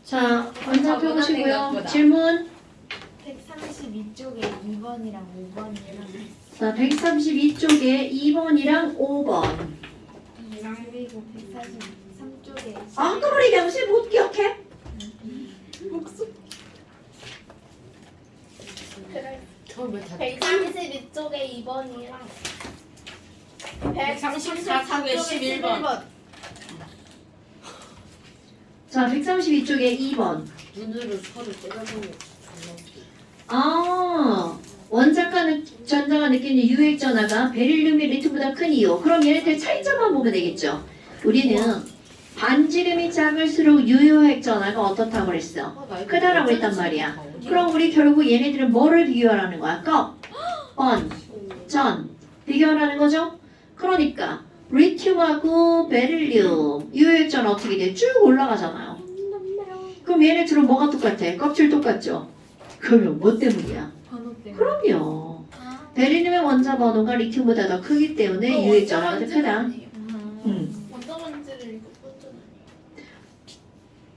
자, 먼저 펴보시고요. 질문. 132쪽에 2번이랑 5번이랑 자, 132쪽에 2번이랑 5번. 그리고 143쪽에 아까만 얘기하면 못 기억해? 처음에 다 132쪽에 2번이랑 134쪽에 11번. 자, 132쪽에 2번. 눈으로 서로 째려보면 원자과 전자가 느끼는 유액 전하가 베릴륨이 리튬보다 큰 이유. 그럼 얘네들 차이점만 보면 되겠죠. 우리는 반지름이 작을수록 유효액 전하가 어떻다고 그랬어? 크다라고 했단 말이야. 그럼 우리 결국 얘네들은 뭐를 비교하라는 거야? 껍, 번, 전 비교하라는 거죠? 그러니까 리튬하고 베릴륨 유효액 전하 어떻게 돼? 쭉 올라가잖아요. 그럼 얘네들은 뭐가 똑같아? 껍질 똑같죠? 그러면 뭐 때문이야? 번호 때문에 그럼요. 베릴륨의 원자 번호가 리튬보다 더 크기 때문에 유액 전하가 더 크다. 원자 반지를 이거 꽂잖아요.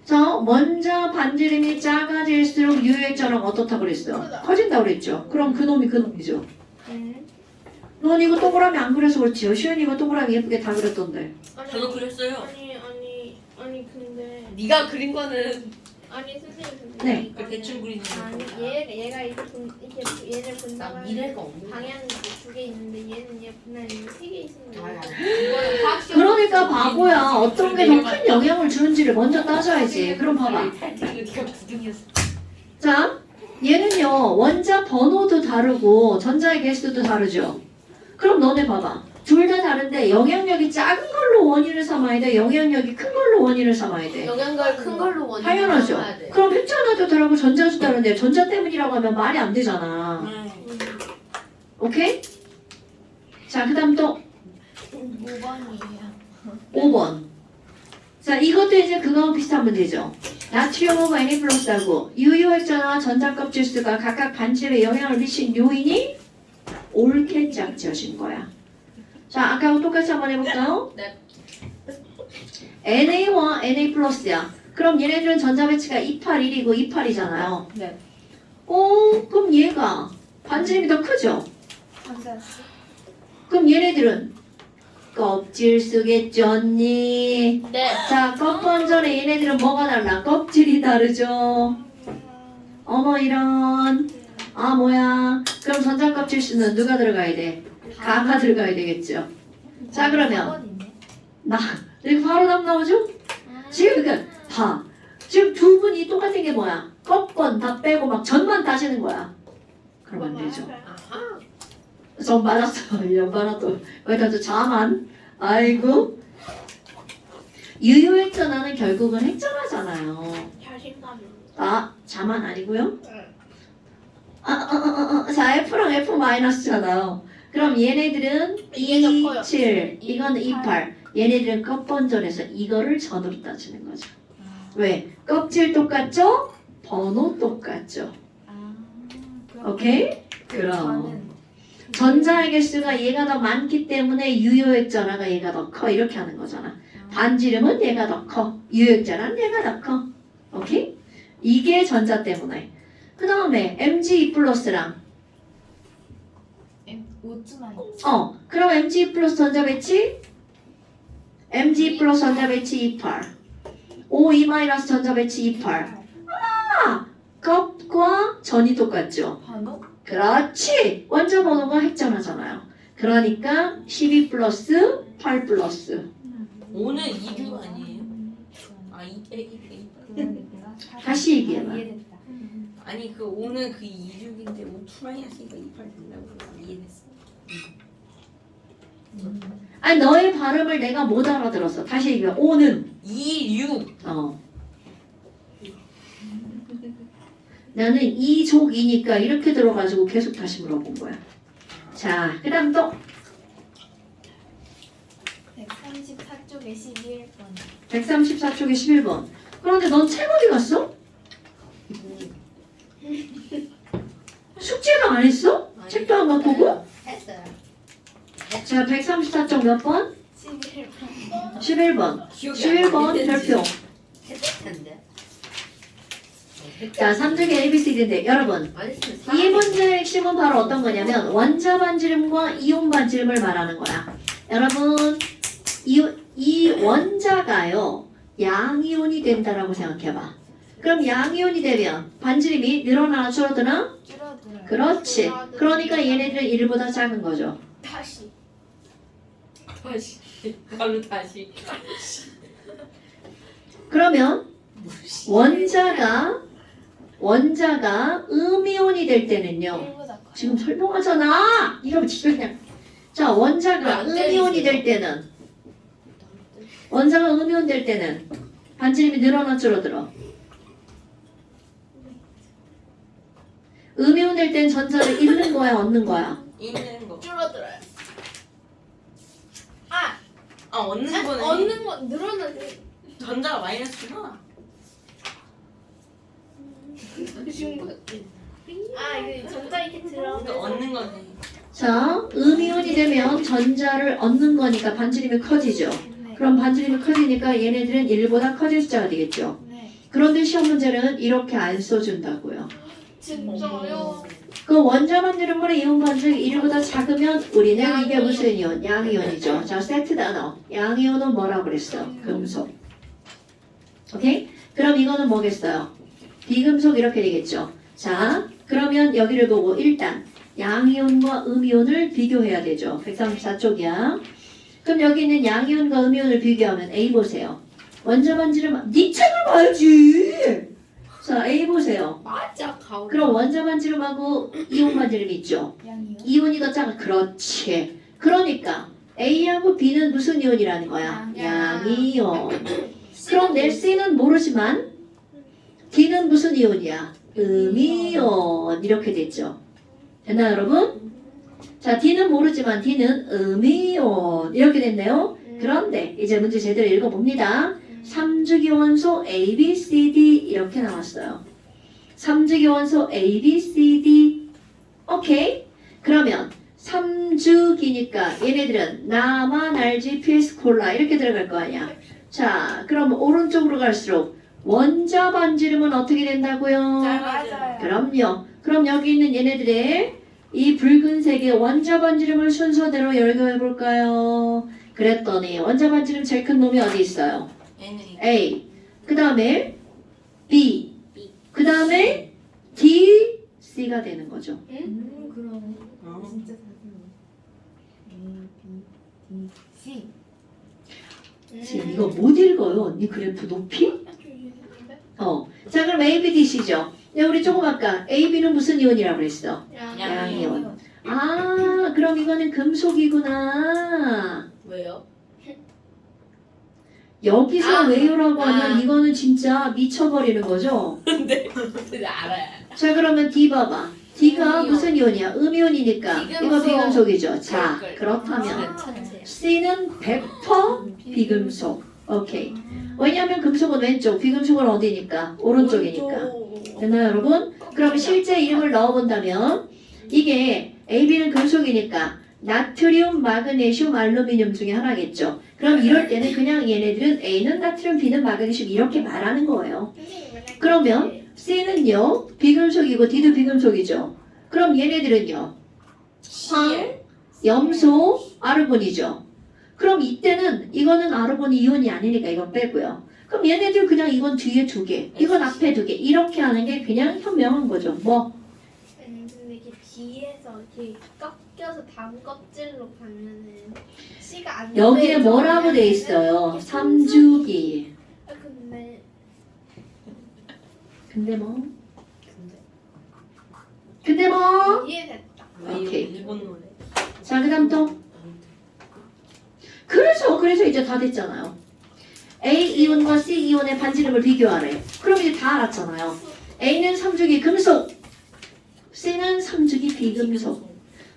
자, 원자 반지름이 작아질수록 유액 전하가 어떻다고 그랬어? 커진다고 그랬죠. 그럼 그놈이 그놈이죠. 넌 이거 동그라미 안 그려서 그렇지요. 시연이 이거 동그라미 예쁘게 다 그렸던데. 저도 그렸어요. 아니 근데 네가 그린 거는 아니 선생님 네. 그 대충 그리는 아니 거야. 얘가 이렇게 얘를 나 분담하는 미래가 없는 거야. 방향이 두 개 있는데 얘는 얘 분할이 세개 있으면 그러니까 바보야. 어떤 게 더 큰 영향을 주는지를 먼저 따져야지. 그럼 봐봐. 네가 구등이었어. 자, 얘는요. 원자 번호도 다르고 전자의 개수도 다르죠. 그럼 너네 봐봐. 둘 다 다른데 영향력이 작은 걸로 원인을 삼아야 돼? 영향력이 큰 걸로 원인을 삼아야 돼? 영양가를 큰 걸로 원인 당연하죠. 그럼 핵전하도 다르고 전자도 다른데 전자 때문이라고 하면 말이 안 되잖아. 오케이? 자, 그 다음 또 5번이에요. 5번. 자, 이것도 이제 그거하고 비슷하면 되죠. 나트륨하고 Na+하고 유효액전화 전자 껍질수가 각각 반지름에 영향을 미친 요인이 옳게 짝지어진 거야. 자, 아까하고 똑같이 한번 해볼까요? 네. NA와 Na+야. 그럼 얘네들은 전자 배치가 281이고 28이잖아요. 네. 그럼 얘가 반지름이 더 크죠? 맞아. 그럼 얘네들은 껍질 쓰겠죠, 언니? 네. 자, 껍번전에 얘네들은 뭐가 달라? 껍질이 다르죠? 어머, 이런. 아, 뭐야. 그럼 전자 껍질 수는 누가 들어가야 돼? 가가 들어가야 되겠죠? 자, 그러면 이렇게 바로 답 나오죠? 지금 그러니까 봐. 지금 두 분이 똑같은 게 뭐야? 껍번 다 빼고 막 전만 따지는 거야. 그러면 안 되죠. 아하. 전 받았어. 연말아 또 여기다 또 자만. 아이고. 유효액 전화는 결국은 핵전화잖아요. 자신감이. 자만 아니고요. 자, F랑 F 마이너스잖아요. 그럼 얘네들은 이게 더 커요. 27, 이건 28. 얘네들은 껍번전에서 이거를 전으로 따지는 거죠. 왜? 껍질 똑같죠? 번호 똑같죠. 오케이? 그럼 전자의 개수가 얘가 더 많기 때문에 유효액 전화가 얘가 더 커. 이렇게 하는 거잖아. 반지름은 얘가 더 커. 유효액 전화는 얘가 더 커. 오케이? 이게 전자 때문에. 그 다음에 Mg 플러스랑 오즈만. 그럼 Mg 플러스 전자 배치 Mg 플러스 전자 배치 28 O2 마이너스 전자 배치 28 껍과 전이 똑같죠? 번호? 그렇지! 원자 번호가 핵전하잖아요. 그러니까 12 플러스 8 플러스 5는 2류 아니에요? 아, 이게 다시 얘기해봐. 이해됐다. 아니 그 5는 그 2류인데 5 투라이 하시니까 28 된다고 이해됐어. 아니 너의 발음을 내가 못 알아들었어. 다시 얘기해. 5는 2류. 나는 이족이니까 이렇게 들어가지고 계속 다시 물어본 거야. 자, 그 다음 또 134쪽에 11번. 134쪽에 11번. 그런데 넌 책 어디 갔어? 숙제도 안 했어? 책도 안 갖고 오고? 했어요. 자, 134쪽 몇 번? 11번. 11번. 기억이 11번 안 나는데. 별표. 했을 텐데. 자, 3주기 ABCD인데 여러분 이 문제의 핵심은 바로 어떤 거냐면 원자 반지름과 이온 반지름을 말하는 거야. 여러분 이 원자가요 양이온이 된다라고 생각해봐. 그럼 양이온이 되면 반지름이 늘어나나 줄어드나? 줄어들어요. 그렇지. 그러니까 얘네들은 1보다 작은 거죠. 다시. 다시 바로 다시 그러면 원자가 음이온이 될 때는요. 1보다 커요. 지금 설명하잖아. 이러면 진짜 그냥. 자, 원자가 안 음이온이 될 때는 반지름이 늘어나 줄어들어. 음이온 될 때는 전자를 잃는 거야, 얻는 거야. 있는 거. 줄어들어요. 얻는 거는 얻는 거 늘어나지. 전자가 마이너스구나. 쉬운 거 같아. 이거 전자 이렇게 들어오면 근데 얻는 거네. 자, 음이온이 되면 전자를 얻는 거니까 반지름이 커지죠. 네. 그럼 반지름이 커지니까 얘네들은 1보다 커진 숫자가 되겠죠. 네. 그런데 시험 문제는 이렇게 안 써준다고요. 진짜요? 그 원자 반지름보다 이온 반지름이 1보다 작으면 우리는 이게 무슨 이온? 양이온이죠. 자, 세트 단어. 양이온은 뭐라고 그랬어? 금속. 오케이? 그럼 이거는 뭐겠어요? 비금속 이렇게 되겠죠. 자, 그러면 여기를 보고 일단 양이온과 음이온을 비교해야 되죠. 134쪽이야. 그럼 여기 있는 양이온과 음이온을 비교하면 A 보세요. 원자 반지름, 네 책을 봐야지. 자, A 보세요. 맞아 가오. 그럼 원자 반지름하고 이온 반지름이 있죠. 양이요? 이온이 더 작아. 그렇지. 그러니까 A하고 B는 무슨 이온이라는 거야? 양이온. 그럼 내 C는 모르지만 D는 무슨 이온이야? 음이온. 이렇게 됐죠. 됐나요, 여러분? 자, D는 모르지만 D는 음이온. 이렇게 됐네요. 그런데 이제 문제 제대로 읽어봅니다. 3주기 원소 A, B, C, D 이렇게 나왔어요. 3주기 원소 A, B, C, D. 오케이? 그러면 3주기니까 얘네들은 나만 알지 PS 콜라 이렇게 들어갈 거 아니야. 자, 그럼 오른쪽으로 갈수록 원자 반지름은 어떻게 된다고요? 맞아요. 그럼요. 그럼 여기 있는 얘네들의 이 붉은색의 원자 반지름을 순서대로 열거해 볼까요? 그랬더니 원자 반지름 제일 큰 놈이 어디 있어요? 얘는 A. 그 다음에 B. 그 다음에 D, C가 되는 거죠. 그럼 어. 진짜 C. 지금 이거 못 읽어요. 언니 그래프 높이? 자, 그럼 A, B, D, C죠. 네, 우리 조금 아까 A, B는 무슨 이온이라고 그랬어? 양이온. 아, 그럼 이거는 금속이구나. 왜요? 여기서 왜요라고 아. 하면 이거는 진짜 미쳐버리는 거죠. 근데 알아요. 자, 그러면 D 봐봐. D가 음이온. 무슨 이온이야? 음이온이니까 이거 비금속. 비금속이죠. 자, 그러니까요. 그렇다면 천재. C는 100% 비금속. 오케이. 왜냐하면 금속은 왼쪽, 비금속은 어디니까? 오른쪽이니까. 됐나요, 여러분? 그럼 실제 이름을 넣어본다면 이게 AB는 금속이니까 나트륨, 마그네슘, 알루미늄 중에 하나겠죠. 그럼 이럴 때는 그냥 얘네들은 A는 나트륨, B는 마그네슘 이렇게 말하는 거예요. 그러면 C는요 비금속이고 D도 비금속이죠. 그럼 얘네들은요 황, 염소, 아르곤이죠. 그럼 이때는 이거는 아르곤 이온이 아니니까 이건 빼고요. 그럼 얘네들 그냥 이건 뒤에 두 개, 이건 앞에 두 개 이렇게 하는 게 그냥 현명한 거죠. 뭐 근데 이게 뒤에서 이렇게 꺾여서 단 껍질로 가면은 씨가 안 여기에 돼서 뭐라고 돼 있어요? 이렇게 3주기. 근데 근데 뭐? 근데 뭐? 이해됐다. 오케이. 일본 노래. 자, 그 다음 또. 그래서 이제 다 됐잖아요. A 이온과 C 이온의 반지름을 비교하래. 그럼 이제 다 알았잖아요. A는 3주기 금속, C는 3주기 비금속.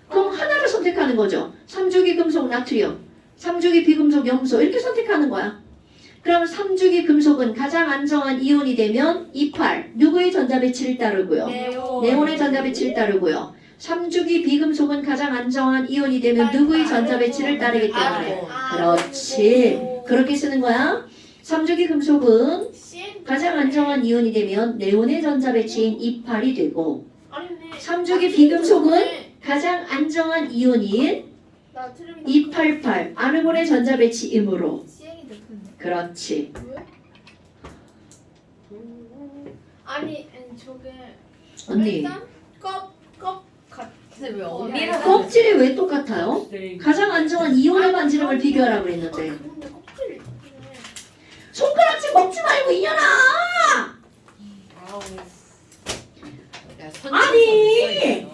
그럼 하나를 선택하는 거죠. 3주기 금속 나트륨, 3주기 비금속 염소 이렇게 선택하는 거야. 그럼 3주기 금속은 가장 안정한 이온이 되면 28. 누구의 전자 배치를 따르고요? 네온의 전자 배치를 따르고요. 3주기 비금속은 가장 안정한 이온이 되면 누구의 전자 배치를 따르기 때문에. 그렇지. 그렇게 쓰는 거야. 3주기 금속은 CN 가장 안정한 이온이 되면 네온의 전자 배치인 28이 되고 아니네. 3주기 비금속은 가장 안정한 이온인 나트륨이 288 아르곤의 전자 배치이므로 CN이 높은데. 그렇지. 왜? 아니 저게 언니 일단 껍 근데 왜 어, 언니랑 껍질이 왜 똑같아요? 네. 가장 안정한 이온의 반지름을 비교하라고 그랬는데 근데 껍질이 손가락질 먹지 말고 이년아! 아우. 야, 아니!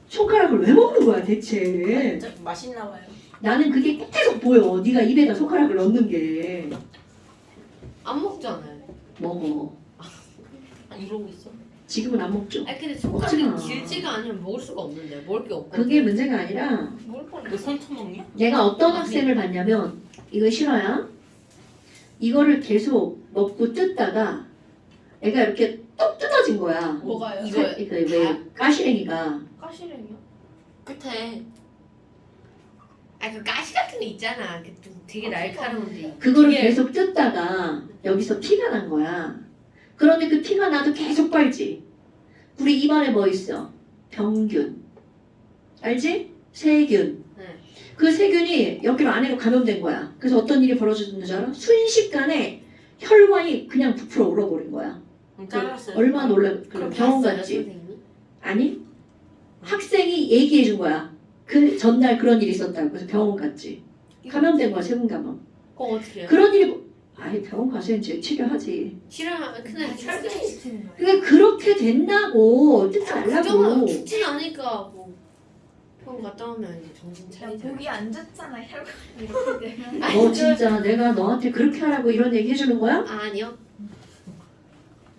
손가락을 왜 먹는 거야 대체? 진짜 맛있나 봐요. 나는 그게 계속 보여. 네가 입에다 손가락을 넣는 게. 안 먹잖아요. 먹어. 아, 이러고 있어. 지금은 안 먹죠. 아니 근데 먹잖아. 손가락이 길지가 않으면 먹을 수가 없는데 먹을 게 없거든. 그게 문제가 아니라 뭘 뻔해. 너 손 터먹냐? 내가 어떤 학생을 봤냐면 이거 싫어요. 이거를 계속 먹고 뜯다가 애가 이렇게 똑 뜯어진 거야. 뭐가요? 이거 이거 왜 가시랭이가 가시랭이요? 끝에 그 가시 같은 거 있잖아. 좀 되게 날카로운데. 그거를 그게- 계속 뜯다가 여기서 피가 난 거야. 그런데 그 피가 나도 계속 빨지. 우리 입안에 뭐 있어? 병균. 알지? 세균. 네. 그 세균이 여기로 안으로 감염된 거야. 그래서 어떤 일이 벌어졌는 줄 알아? 순식간에 혈관이 그냥 부풀어 올라버린 거야. 잘랐어요. 얼마나 놀라 그래 그럼 병원 봤어요, 갔지? 선생님이? 아니 학생이 얘기해 준 거야. 그 전날 그런 일이 있었다고. 그래서 병원 갔지. 감염된 거야 세균 감염. 그럼 어떻게 해요? 그런 일이 아니 병원 가서 이제 치료하지. 싫어하면 그냥 혈관 시키는 거예요. 그게 그렇게 된다고 뜯지 부정은 말라고. 죽진 않으니까 뭐 병원 갔다 오면 이제 정신 야, 차리잖아. 목이 안 좋잖아 혈관 이렇게 되면. 너 진짜 내가 너한테 그렇게 하라고 이런 얘기 해주는 거야? 아니요.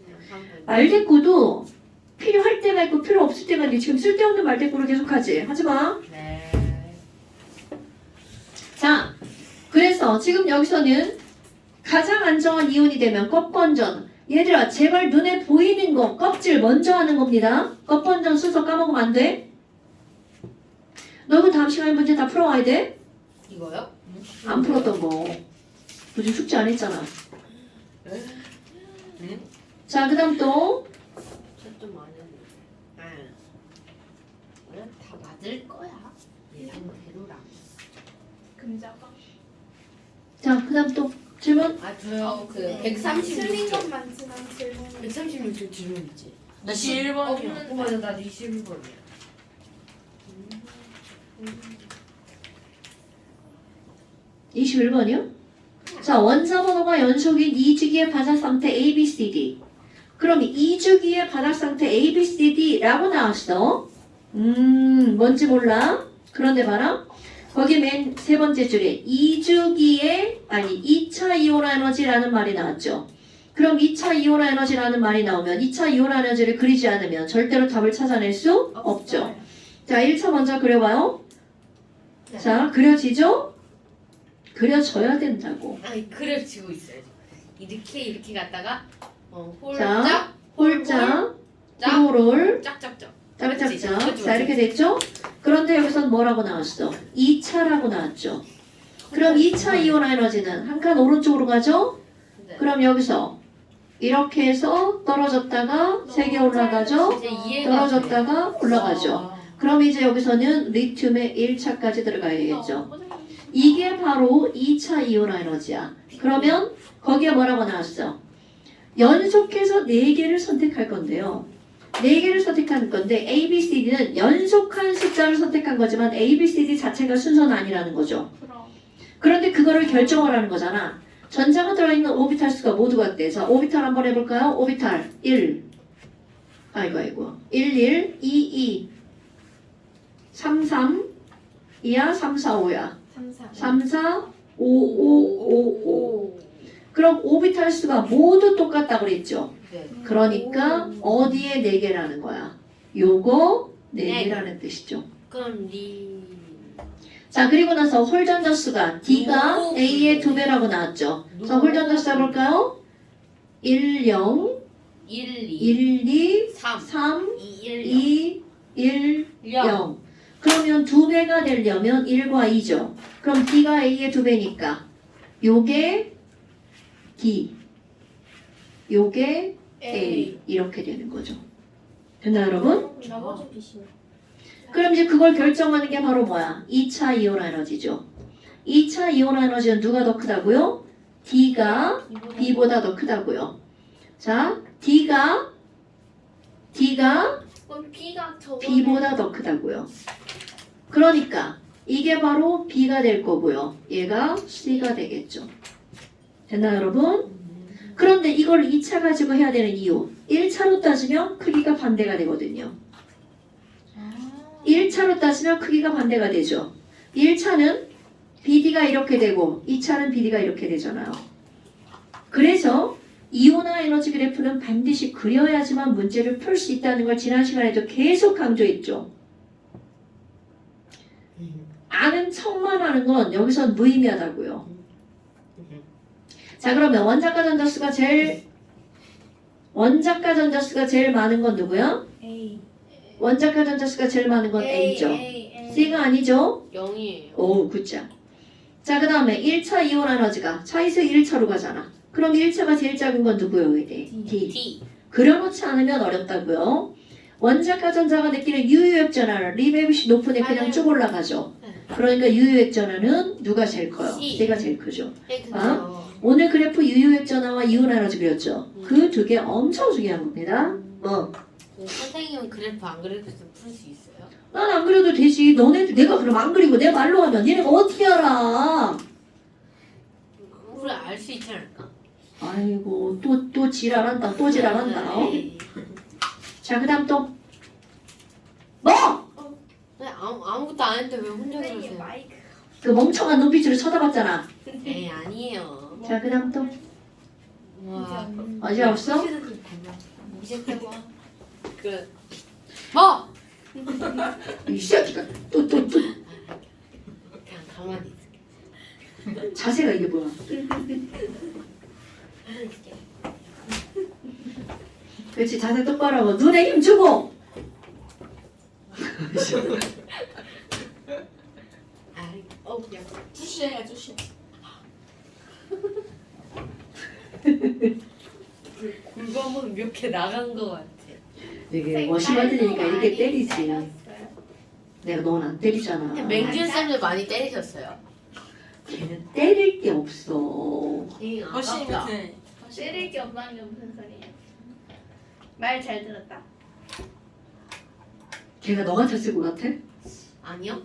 그냥 방금. 말대꾸도 필요할 때가 있고 필요 없을 때가 있는데 지금 쓸데없는 말대꾸를 계속하지. 하지 마. 네. 자, 그래서 지금 여기서는 가장 안정한 이온이 되면 껍번전. 얘들아, 제발 눈에 보이는 거 껍질 먼저 하는 겁니다. 껍번전 순서 까먹으면 안 돼. 너 그 다음 시간에 문제 다 풀어와야 돼. 이거요? 안 풀었던 거. 너 지금 숙제 안 했잖아. 응? 자, 그 다음 또. 저좀 많은데. 원래 다 맞을 거야. 예상대로라. 금자가. 자, 그 다음 또 질문. 아 저요 그 네. 136쪽. 틀린 것만 지난 질문. 136쪽 질문 있지. 나 11번이야. 어, 맞아 나도 21번이야. 21번이요? 자, 원자 번호가 연속인 2주기의 바닥 상태 ABCD. 그럼 2주기의 바닥 상태 ABCD라고 나왔어. 뭔지 몰라? 그런데 봐라. 거기 맨 세 번째 줄에 2주기의 2차 이온화 에너지라는 말이 나왔죠. 그럼 2차 이온화 에너지라는 말이 나오면 2차 이온화 에너지를 그리지 않으면 절대로 답을 찾아낼 수 없죠. 자, 1차 먼저 그려봐요. 네. 자, 그려지죠? 그려져야 된다고. 아니 그려지고 있어요. 이렇게 갔다가 자, 홀짝 홀짝, 짝 롤, 짝짝짝. 짝짝짝. 그렇지, 자, 이렇게 됐죠? 그런데 여기선 뭐라고 나왔어? 2차라고 나왔죠. 그럼 2차 이온화 에너지는 한 칸 오른쪽으로 가죠? 네. 그럼 여기서 이렇게 해서 떨어졌다가 3개 올라가죠? 이제 이해가 안 돼요. 떨어졌다가 올라가죠. 그럼 이제 여기서는 리튬의 1차까지 들어가야겠죠. 이게 바로 2차 이온화 에너지야. 그러면 거기에 뭐라고 나왔어? 연속해서 4개를 선택할 건데요. 4개를 선택할 건데 A, B, C, D는 연속한 숫자를 선택한 거지만 A, B, C, D 자체가 순서는 아니라는 거죠. 그럼. 그런데 그거를 결정을 하는 거잖아. 전자가 들어있는 오비탈 수가 모두가 돼. 자, 오비탈 한번 해볼까요? 오비탈 1. 아이고. 1, 1, 2, 2. 3, 3. 2야, 3, 4, 5야. 3, 4, 5, 5, 5, 5. 그럼 오비탈 수가 모두 똑같다고 그랬죠. 네. 그러니까 어디에 4개라는 거야? 요거 4개라는 뜻이죠. 그럼 리 자, 그리고 나서 홀전자 수가 D가 오. A의 2배라고 나왔죠. 자, 홀전자 수 해볼까요? 1, 0, 1, 2, 1, 2, 3, 3, 2, 1, 2, 1, 0. 0. 그러면 2배가 되려면 1과 2죠. 그럼 D가 A의 2배니까 요게 D, 요게 A 이렇게 되는 거죠. 됐나 여러분? 나머지 비시네. 그럼 이제 그걸 결정하는 게 바로 뭐야? 2차 이온 에너지죠. 2차 이온 에너지는 누가 더 크다고요? D가 B보다 더 크다고요. 자, D가 그럼 B가 저거. B보다 더 크다고요. 그러니까 이게 바로 B가 될 거고요. 얘가 C가 되겠죠. 됐나 여러분? 그런데 이걸 2차 가지고 해야 되는 이유. 1차로 따지면 크기가 반대가 되거든요. 1차로 따지면 크기가 반대가 되죠. 1차는 BD가 이렇게 되고 2차는 BD가 이렇게 되잖아요. 그래서 이온화 에너지 그래프는 반드시 그려야지만 문제를 풀 수 있다는 걸 지난 시간에도 계속 강조했죠. 아는 척만 하는 건 여기선 무의미하다고요. 자, 그러면 원자과 전자수가 제일 많은 건 누구야? A. 원자과 전자수가 제일 많은 건 A죠. C가 아니죠? 0이에요. 오, 굿자. 자, 그 다음에 1차 이온 에너지가 차에서 1차로 가잖아. 그럼 1차가 제일 작은 건 누구요? D. D. 그려놓지 않으면 어렵다고요. 원자과 전자가 느끼는 유효액 전하는 리베비시 높은 애 그냥 맞아요. 쭉 올라가죠. 네. 그러니까 유효액 전하는 누가 제일 커요? C. C가 제일 크죠. 네, 근데요. 오늘 그래프 유효액 전하와 이온 에너지 그렸죠. 그 두 개 엄청 중요한 겁니다. 선생님은 그래프 안 그래도 풀 수 있어요? 난 안 그려도 되지. 너네들 내가 그럼 안 그리고 내 말로 하면 얘네가 어떻게 알아? 우리 알 수 있지 않을까? 아이고 또 지랄한다. 또 지랄한다. 어? 네. 자, 그 다음 또 뭐? 네, 아무것도 안 했는데 왜 혼자 선생님 그러세요? 마이크. 그 멍청한 눈빛으로 쳐다봤잖아. 네, 아니에요. 자, 그 다음 또 와, 어제 없어? 무색해봐. 그 뭐? 이 새끼가 또 그냥 가만히 있을게. 자세가 이게 뭐야? 가만히 있을게. 그렇지, 자세 똑바로 하고 눈에 힘 주고. 그냥 푸시해야 푸시. 굴밤은 몇 개 나간 것 같아. 이게 워시받으니까 이렇게 때리지. 내가 넌 안 때리잖아. 맹준 쌤도 많이 때리셨어요. 걔는 때릴 게 없어. 훨씬 아깝다. 밑에. 때릴 게 없다는 게 무슨 소리야? 말 잘 들었다. 걔가 너 같았을 것 같아? 아니요?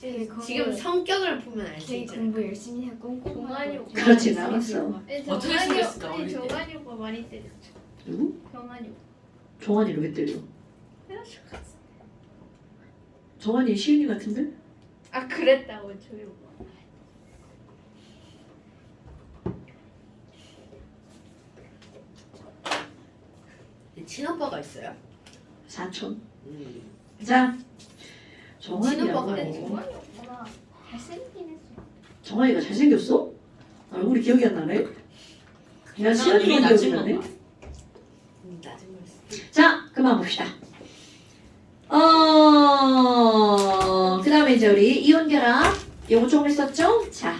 네, 그거- 지금 성격을 보면 알 수 되게 있죠. 공부 열심히 하고 종환이 오빠. 그렇진 않았어. 어떻게 생겼을까, 아니 어릴 때? 종환이 오빠 많이 때렸죠. 누구? 경환이 오빠. 정환이를 왜 때려? 때려줬어. 정환이 시은이 같은데? 아 그랬다고 저희 오빠. 친오빠가 있어요? 사촌. 자, 친오빠가 근데 정환이라고. 종환이 오빠가 잘생기긴 했어. 정환이가 잘생겼어? 얼굴이 기억이 안 나네. 야, 이미 시은이만 기억이 낮은 나네. 건가? 낮은 걸 자, 그만 봅시다. 그 다음에 이제 우리 이온 결합. 요거 조금 했었죠? 자,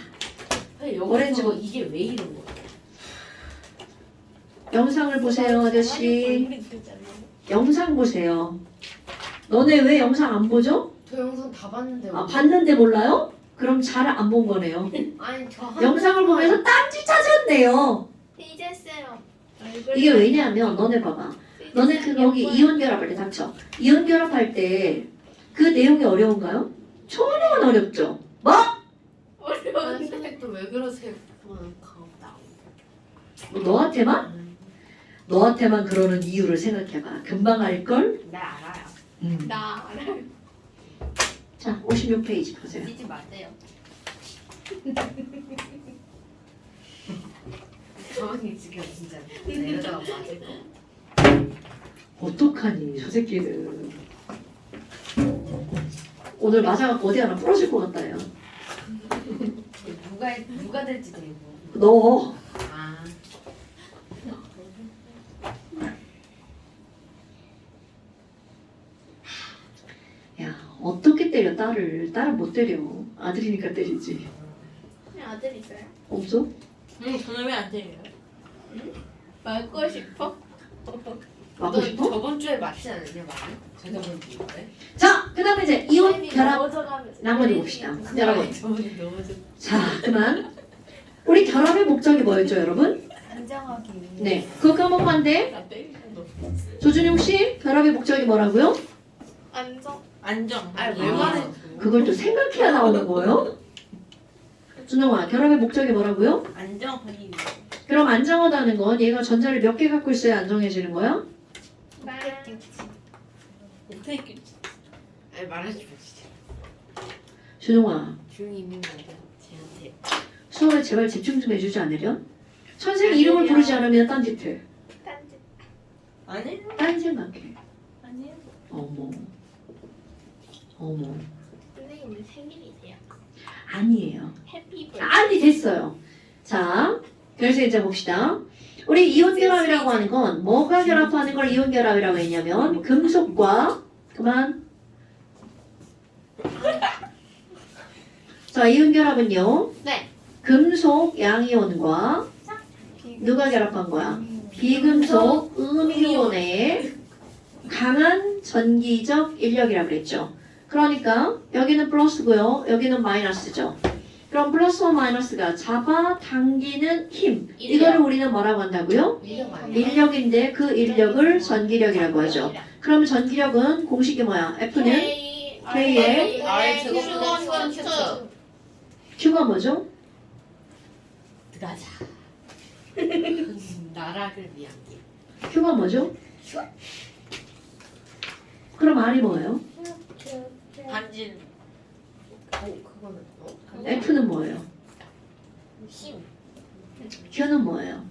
오렌지 오렌지고 뭐- 이게 왜 이런 거야? 영상을 보세요, 아저씨. 얼굴이 되지 않나? 영상 보세요. 너네 왜 영상 안 보죠? 저 영상 다 봤는데 아, 봤는데 몰라요? 그럼 잘 안 본 거네요. 아니 저 영상을 보면서 딴짓 찾았네요. 희재 쌤 얼굴. 이게 왜냐하면 너네 봐봐. 너네 그 거기 이온 결합할 때 닥쳐. 이온 결합할 때 그 내용이 어려운가요? 전혀 안 어렵죠. 뭐? 아니 선생님 또왜 그러세요? 가없다. 뭐 너한테만? 너한테만 그러는 이유를 생각해봐. 금방 알걸? 네 알아요. 나 알아요. 자, 56페이지 보세요. 뛰지 마세요. 가만히 지금 진짜 내려다가 맞을 거. 어떡하니, 저 새끼는. 오늘 맞아갖고 어디 하나 부러질 것 같다, 야. 누가 될지 되고. 너. 아. 야, 어떻게 때려, 딸을. 딸을 못 때려. 아들이니까 때리지. 아들 있어요? 없어? 응, 그러면 안 돼요. 말고 싶어? 맞고 싶어? 저번 주에 맞지 않았냐, 말이? 저번 주에? 자, 그 다음에 이제 이온 결합 넣어져가면서 나머지 봅시다. 여러분. 저번에 너무 자, 그만. 우리 결합의 목적이 뭐였죠, 여러분? 안정하기 위해. 네, 그거 까먹으면 안 돼. 나 때리고 조준용 씨, 결합의 목적이 뭐라고요? 안정. 안정. 아니, 왜 왜 말해? 말해? 그걸 또 생각해야 나오는 거예요? 준영아, 결합의 목적이 뭐라고요? 안정하기 위해. 그럼 안정하다는 건 얘가 전자를 몇 개 갖고 있어야 안정해지는 거야? 어떻게 아니, 말하지 마, 진짜. 준영아, 조용히 있는 거야, 쟤한테. 수업에 제발 집중 좀 해주지 않으련? 선생님 이름을 부르지 않으면 딴짓해. 딴짓. 아니에요? 딴 생각해. 아니에요? 어머. 어머. 선생님은 생일이세요? 아니에요. 해피 버 아니, 됐어요. 자, 그래서 이제 봅시다. 우리 이온 결합이라고 하는 건 뭐가 결합하는 걸 이온 결합이라고 했냐면 금속과 그만. 자, 이온 결합은요. 네. 금속 양이온과 누가 결합한 거야? 비금속 음이온의 강한 전기적 인력이라고 그랬죠. 그러니까 여기는 플러스고요. 여기는 마이너스죠. 그럼 플러스와 마이너스가 잡아당기는 힘. 이거를 우리는 뭐라고 한다고요? 인력인데 그 인력을 전기력이라고 하죠. 그럼 전기력은 공식이 뭐야? F는 K의 R 제곱분의 Q. Q가 뭐죠? 들어가자. 나락을 위한 길. Q가 뭐죠? 그럼 R이 뭐예요? 반질. 그거는 F는 뭐예요? 힘. Q는 뭐예요?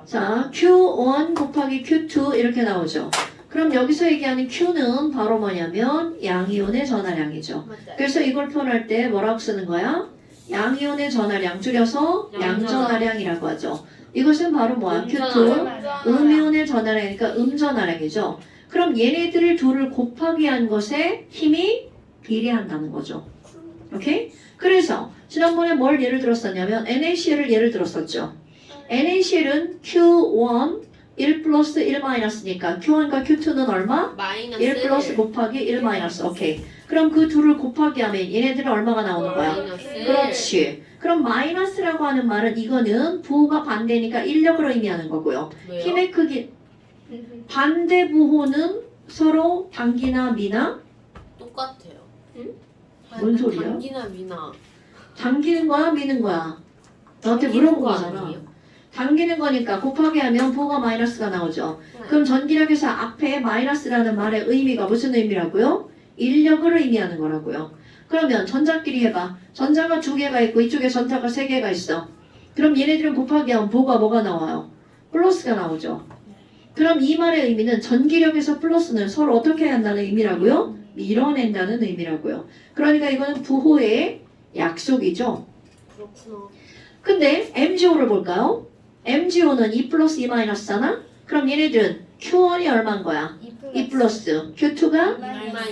자, Q1 곱하기 Q2 이렇게 나오죠. 그럼 여기서 얘기하는 Q는 바로 뭐냐면 양이온의 전하량이죠. 맞아요. 그래서 이걸 표현할 때 뭐라고 쓰는 거야? 양이온의 전하량 줄여서 양전하량이라고 하죠. 이것은 바로 뭐야? Q2 음이온의 전하량이니까 음전하량이죠. 그럼 얘네들을 둘을 곱하기 한 것에 힘이 비례한다는 거죠. 오케이? 그래서 지난번에 뭘 예를 들었었냐면 NaCl을 예를 들었었죠. NaCl은 Q1 1 플러스 1 마이너스니까 Q1과 Q2는 얼마? 마이너스 1 플러스 곱하기 1 마이너스. 오케이. 그럼 그 둘을 곱하기 하면 얘네들은 얼마가 나오는 거야? 마이너스. 그렇지. 그럼 마이너스라고 하는 말은 이거는 부호가 반대니까 인력으로 의미하는 거고요. 왜요? 힘의 크기 반대 부호는 서로 당기나 미나 똑같아요. 응? 뭔 소리야? 당기나 미나. 당기는 거야 미는 거야? 너한테 당기는 물어본 거 거잖아. 아니에요? 당기는 거니까 곱하기 하면 부호가 마이너스가 나오죠. 네. 그럼 전기력에서 앞에 마이너스라는 말의 의미가 무슨 의미라고요? 인력을 의미하는 거라고요. 그러면 전자끼리 해봐. 전자가 2개가 있고 이쪽에 전자가 3개가 있어. 그럼 얘네들은 곱하기 하면 부호가 뭐가 나와요? 플러스가 나오죠. 그럼 이 말의 의미는 전기력에서 플러스는 서로 어떻게 한다는 의미라고요? 밀어낸다는 의미라고요. 그러니까 이거는 부호의 약속이죠. 그렇구나. 근데 MgO를 볼까요? MgO는 2 플러스 2 마이너스잖아? 그럼 얘네들은 Q1이 얼마인 거야? 2 플러스 Q2가?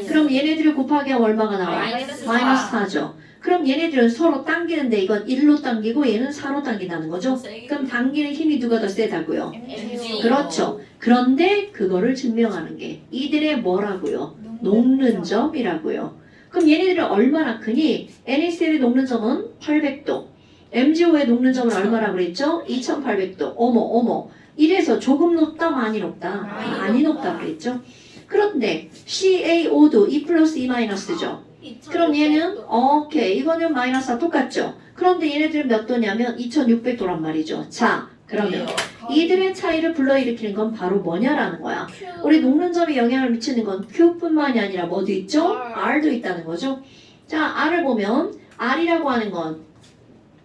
그럼 얘네들을 곱하기 하면 얼마가 나와? 마이너스 마이너스 4죠. 그럼 얘네들은 서로 당기는데 이건 1로 당기고 얘는 4로 당긴다는 거죠. 그럼 당기는 힘이 누가 더 세다고요? MG. 그렇죠. 그런데 그거를 증명하는 게 이들의 뭐라고요? 녹는 점이라고요. 그럼 얘네들은 얼마나 크니? NaCl의 녹는 점은 800도. MgO의 녹는 점은 얼마라고 그랬죠? 2800도. 어머. 이래서 조금 높다, 많이 높다? 많이 높다 그랬죠? 그런데 CaO도 2 플러스 2 마이너스죠. 그럼 얘는 오케이 이거는 마이너스와 똑같죠. 그런데 얘네들은 몇 도냐면 2600도란 말이죠. 자 그러면 이들의 차이를 불러일으키는 건 바로 뭐냐라는 거야. 우리 녹는 점이 영향을 미치는 건 Q뿐만이 아니라 뭐도 있죠? R도 있다는 거죠. 자 R을 보면 R이라고 하는 건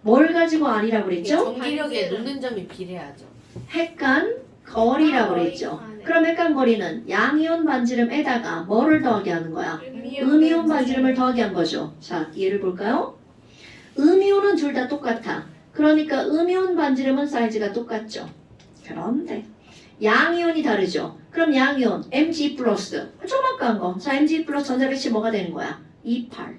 뭘 가지고 R이라고 그랬죠? 전기력에 녹는 점이 비례하죠. 핵간 거리라고 그랬죠. 그럼 핵간 거리는 양이온 반지름에다가 뭐를 더하게 하는 거야? 음이온 반지름을 더하게 한 거죠. 자, 예를 볼까요? 음이온은 둘 다 똑같아. 그러니까 음이온 반지름은 사이즈가 똑같죠. 그런데 양이온이 다르죠. 그럼 양이온 Mg 플러스 조그맣게 한 거. 자, Mg 플러스 전자 배치 뭐가 되는 거야? 28.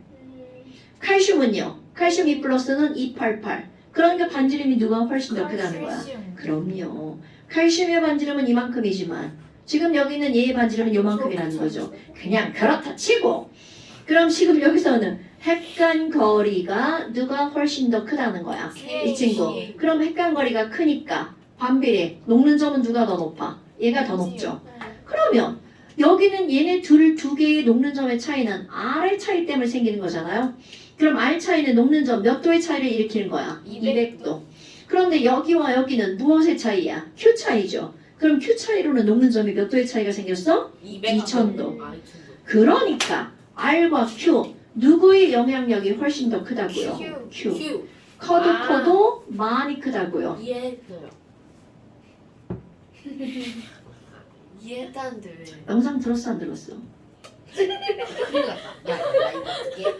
칼슘은요? 칼슘 2 플러스는 288. 그러니까 반지름이 누가 훨씬 더 크다는 거야. 그럼요. 칼슘의 반지름은 이만큼이지만 지금 여기는 얘의 반지름은 요만큼이라는 거죠. 그냥 그렇다 치고 그럼 지금 여기서는 핵간 거리가 누가 훨씬 더 크다는 거야. 이 친구. 그럼 핵간 거리가 크니까 반비례 녹는 점은 누가 더 높아? 얘가 더 높죠. 그러면 여기는 얘네 두 개의 녹는 점의 차이는 R의 차이 때문에 생기는 거잖아요. 그럼 R 차이는 녹는 점 몇 도의 차이를 일으키는 거야? 200도. 그런데 여기와 여기는 무엇의 차이야? Q 차이죠. 그럼 Q 차이로는 녹는 점이 몇 도의 차이가 생겼어? 2000도. 아, 2000도. 그러니까 R과 Q 누구의 영향력이 훨씬 더 크다고요? Q. Q. 커도 많이 크다고요. 이해했어요. 이해했다는데 왜? 영상 들었어 안 들었어? 큰일 났다. 야, 나 이거 어떻게?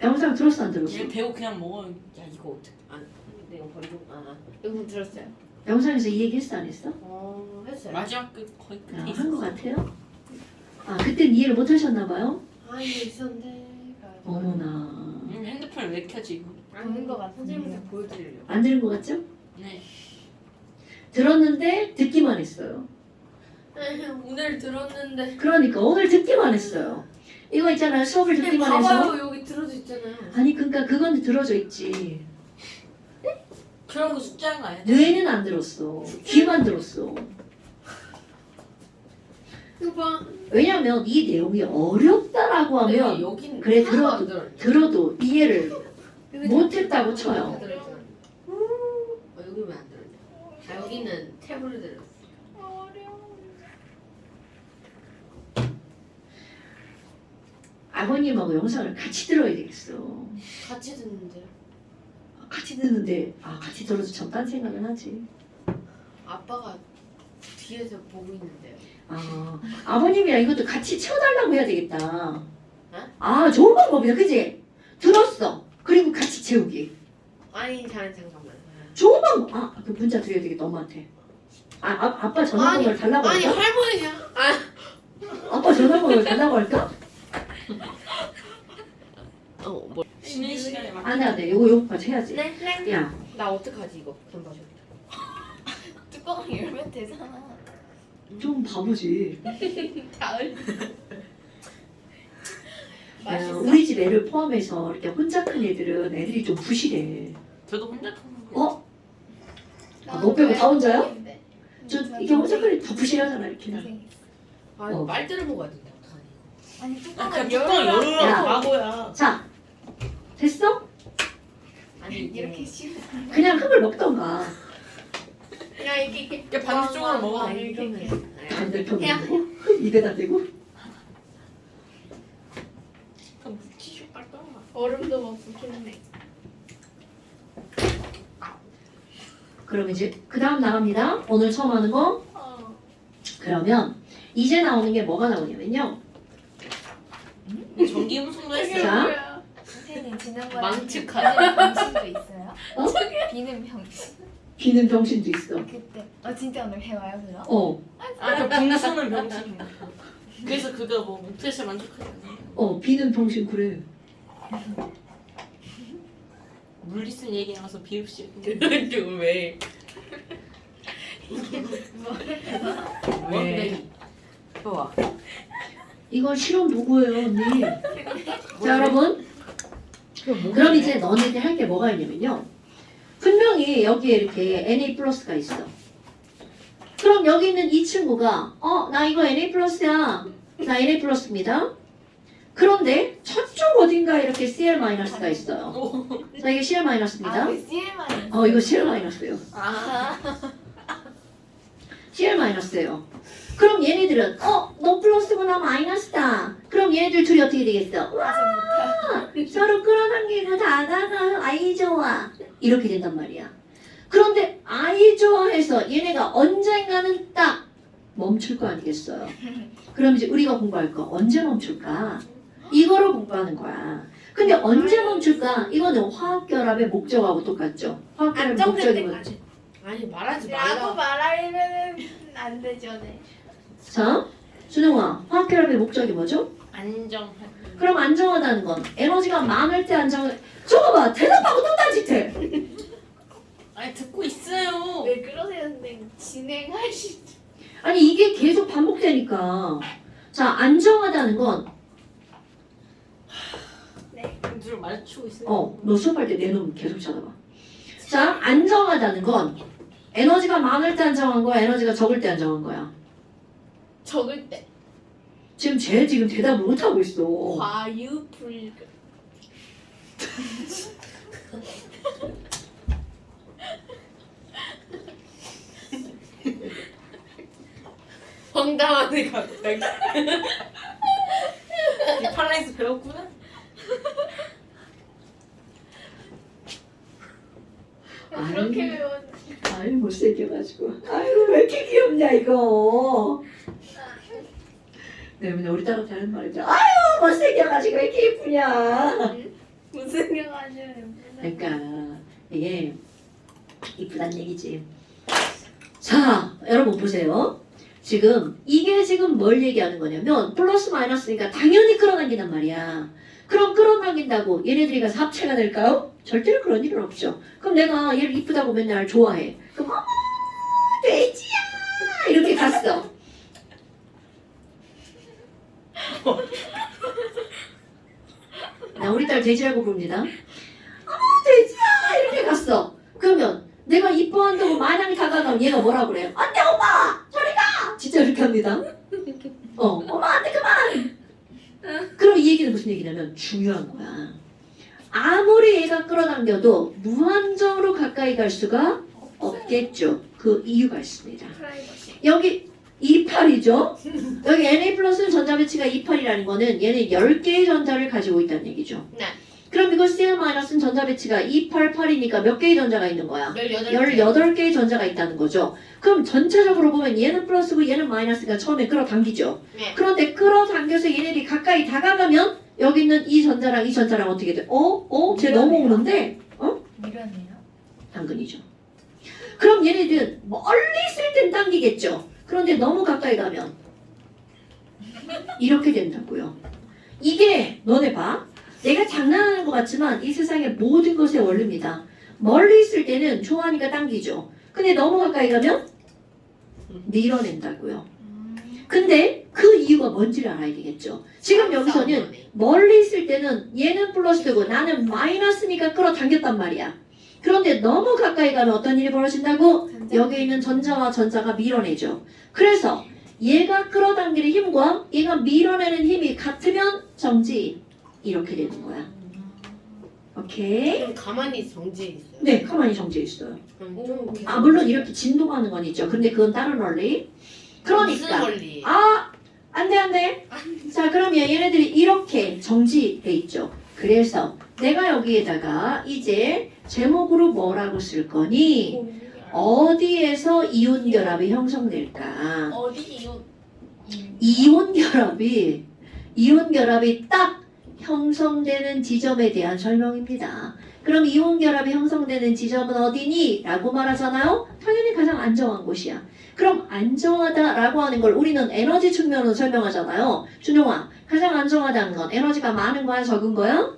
영상 들었어 안 들었어? 얘 배우 그냥 먹어. 야, 이거 어떻게? 아, 내가 버리고. 아, 이거 들었어요. 영상에서 이 얘기 했어 안 했어? 했어요. 마지막 끝 거의 끝에 한 것 있었어. 같아요? 아 그땐 이해를 못 하셨나 봐요? 아 이거 있었는데. 어머나 핸드폰을 왜 켜지 이거? 보는 거 같아. 선생님한테 보여드리려고. 안 들은 것 같죠? 네. 들었는데 듣기만 했어요. 오늘 들었는데. 그러니까 오늘 듣기만 했어요. 이거 있잖아요 수업을 듣기만 해서 봐봐요, 여기 들어져 있잖아요. 아니 그러니까 그건 들어져 있지 그런 거 숙제한 거 아니야? 뇌는 안 들었어 귀만 들었어. 이거 봐. 왜냐면 이 내용이 어렵다라고 하면 여기는 그래, 하나도 안 들어요. 들어도 이해를 못했다고 쳐요. 여기 왜 안 들어요? 아, 여기는 탭으로 들어. 어려워. 아버님하고 영상을 같이 들어야 되겠어. 같이 듣는데요. 같이 듣는데 같이 들어도 참 딴 생각은 하지. 아빠가 뒤에서 보고 있는데요. 아버님이랑 이것도 같이 채워달라고 해야 되겠다. 어? 좋은 방법이야, 그지? 들었어. 그리고 같이 채우기. 아니, 잠깐만. 좋은 방법. 그 문자 드려야 되겠다, 엄마한테. 아빠 전화번호를 달라고 아니, 할까? 할머니야. 아빠 전화번호를 달라고 할까? 뭐? 쉬는 시간에 막. 안 돼. 요거까지 해야지. 네. 야, 나 어떡하지 이거? 좀 봐줘. 뚜껑 열면 되잖아. 좀 바보지. 가을. 야, 우리 집 애를 포함해서 이렇게 혼자 큰 애들은 애들이 좀 부실해. 저도 혼자 타는 거. 너 빼고 다 혼자야? 이게 혼자 큰 애들 다 부실하잖아, 이렇게. 아, 빨대를 먹어야 된다. 어떡하니? 아니 그냥 뚜껑을 뚜껑 열으라고 야. 바보야. 자, 됐어? 아니, 이렇게 쉬워. 그냥 흙을 먹던가. 그냥 이렇게 이게 반대쪽으로 먹어. 아니, 이러면. 반대편으로 야. 먹고 입에다 대고. 그럼 티슈 빨까? 얼음도 먹고 좋네. 그럼 이제 그 다음 나갑니다. 오늘 처음 하는 거. 어. 그러면 이제 나오는 게 뭐가 나오냐면요. 전기 무송도 했어요. 자. 선생님 지난번에 망측하네. 병신도 있어요? 어? 비는 병신. 비는 병신도 있어. 그때. 진짜 오늘 배워요 그럼? 그 붕소는 병신. 그래서 그거 뭐 못해서 만족하지 않아요. 비는 병신 그래. 물리슨 얘기 나와서 비읍시. 왜? 왜? 좋아. 이거 실험 도구예요, 언니. 자, 여러분. 그럼 이제 너네들 할 게 뭐가 있냐면요. 분명히 여기에 이렇게 Na 플러스가 있어. 그럼 여기 있는 이 친구가 나 이거 Na 플러스야. 나 Na 플러스입니다. 그런데 저쪽 어딘가 이렇게 Cl 마이너스가 있어요. 자, 이게 Cl 마이너스입니다. 그 CL만. 이거 Cl 마이너스예요. 아. Cl 마이너스예요. 그럼 얘네들은 너 플러스구나 마이너스다. 그럼 얘네들 둘이 어떻게 되겠어? 와, 서로 끌어당기고 다가가 아이 좋아. 이렇게 된단 말이야. 그런데 아이 좋아해서 얘네가 언젠가는 딱 멈출 거 아니겠어요? 그럼 이제 우리가 공부할 거 언제 멈출까? 이거를 공부하는 거야. 근데 언제 멈출까? 이거는 화학결합의 목적하고 똑같죠. 화학결합의 목적이 뭐지? 아니, 말하지 라고 말라. 말하면은 안 되죠, 네. 자, 준영아, 화학결합의 목적이 뭐죠? 안정한. 그럼 안정하다는 건 에너지가 많을 때 안정. 저거 봐, 대답하고 또 딴짓해. 아니 듣고 있어요. 왜 그러세요 선생님? 진행하시죠. 아니 이게 계속 반복되니까. 자, 안정하다는 건 줄 맞추고 있어요. 너 수업할 때 내 놈 계속 쳐다봐. 자, 안정하다는 건 에너지가 많을 때 안정한 거야, 에너지가 적을 때 안정한 거야. 적을 때 지금 쟤 지금 대답을 못 하고 있어. 과유불급. 황당하네 갑자기. 이 팔라에서 배웠구나. 그렇게 배웠. 아유 못생겨가지고. 아유 왜 이렇게 귀엽냐 이거. 네, 맨날 우리 딸한테 하는 말이죠. 아유 못생겨가지고 왜 이렇게 예쁘냐. 무슨 생각하시는 거예요? 그러니까 이게 이쁘단 얘기지. 자, 여러분 보세요. 이게 지금 뭘 얘기하는 거냐면 플러스 마이너스니까 당연히 끌어당긴단 말이야. 그럼 끌어당긴다고 얘네들이 가서 합체가 될까요? 절대로 그런 일은 없죠. 그럼 내가 얘를 이쁘다고 맨날 좋아해. 그럼 어머 돼지야 이렇게 갔어. 나 우리 딸 돼지라고 부릅니다. 돼지야 이렇게 갔어. 그러면 내가 이뻐한다고 마냥 다가가면 얘가 뭐라 그래요? 안돼 엄마 저리 가. 진짜 이렇게 합니다. 엄마 안돼 그만. 그럼 이 얘기는 무슨 얘기냐면 중요한 거야. 아무리 얘가 끌어당겨도 무한정으로 가까이 갈 수가 없겠죠. 그 이유가 있습니다. 프라이버시. 여기 28이죠. 여기 Na 플러스 전자 배치가 28이라는 거는 얘는 10개의 전자를 가지고 있다는 얘기죠. 네. 그럼 이거 Cl 마이너스는 전자 배치가 288이니까 몇 개의 전자가 있는 거야? 18개. 18개의 전자가 있다는 거죠. 그럼 전체적으로 보면 얘는 플러스고 얘는 마이너스가 처음에 끌어당기죠. 네. 그런데 끌어당겨서 얘네들이 가까이 다가가면 여기 있는 이 전자랑 이 전자랑 어떻게 돼? 쟤 넘어오는데? 밀어내요? 당근이죠. 그럼 얘네들은 멀리 있을 땐 당기겠죠. 그런데 너무 가까이 가면 이렇게 된다고요. 이게 너네 봐. 내가 장난하는 것 같지만 이 세상의 모든 것의 원리입니다. 멀리 있을 때는 좋아하니까 당기죠. 근데 너무 가까이 가면 밀어낸다고요. 근데 그 이유가 뭔지를 알아야 되겠죠. 지금 여기서는 멀리 있을 때는 얘는 플러스고 나는 마이너스니까 끌어당겼단 말이야. 그런데 너무 가까이 가면 어떤 일이 벌어진다고? 여기 있는 전자와 전자가 밀어내죠. 그래서 얘가 끌어당기는 힘과 얘가 밀어내는 힘이 같으면 정지. 이렇게 되는 거야. 오케이? 그럼 가만히 정지해 있어요. 네, 가만히 정지해 있어요. 그럼 좀 아, 물론 이렇게 진동하는 건 있죠. 근데 그건 다른 원리. 무슨 그러니까 원리? 안 돼. 자, 그러면 얘네들이 이렇게 정지돼 있죠. 그래서 내가 여기에다가 이제 제목으로 뭐라고 쓸 거니? 어디에서 이온 결합이 형성될까? 어디 이온 결합이 딱 형성되는 지점에 대한 설명입니다. 그럼 이온 결합이 형성되는 지점은 어디니? 라고 말하잖아요. 당연히 가장 안정한 곳이야. 그럼 안정하다라고 하는 걸 우리는 에너지 측면으로 설명하잖아요. 준용아, 가장 안정하다는 건 에너지가 많은 거야, 적은 거야?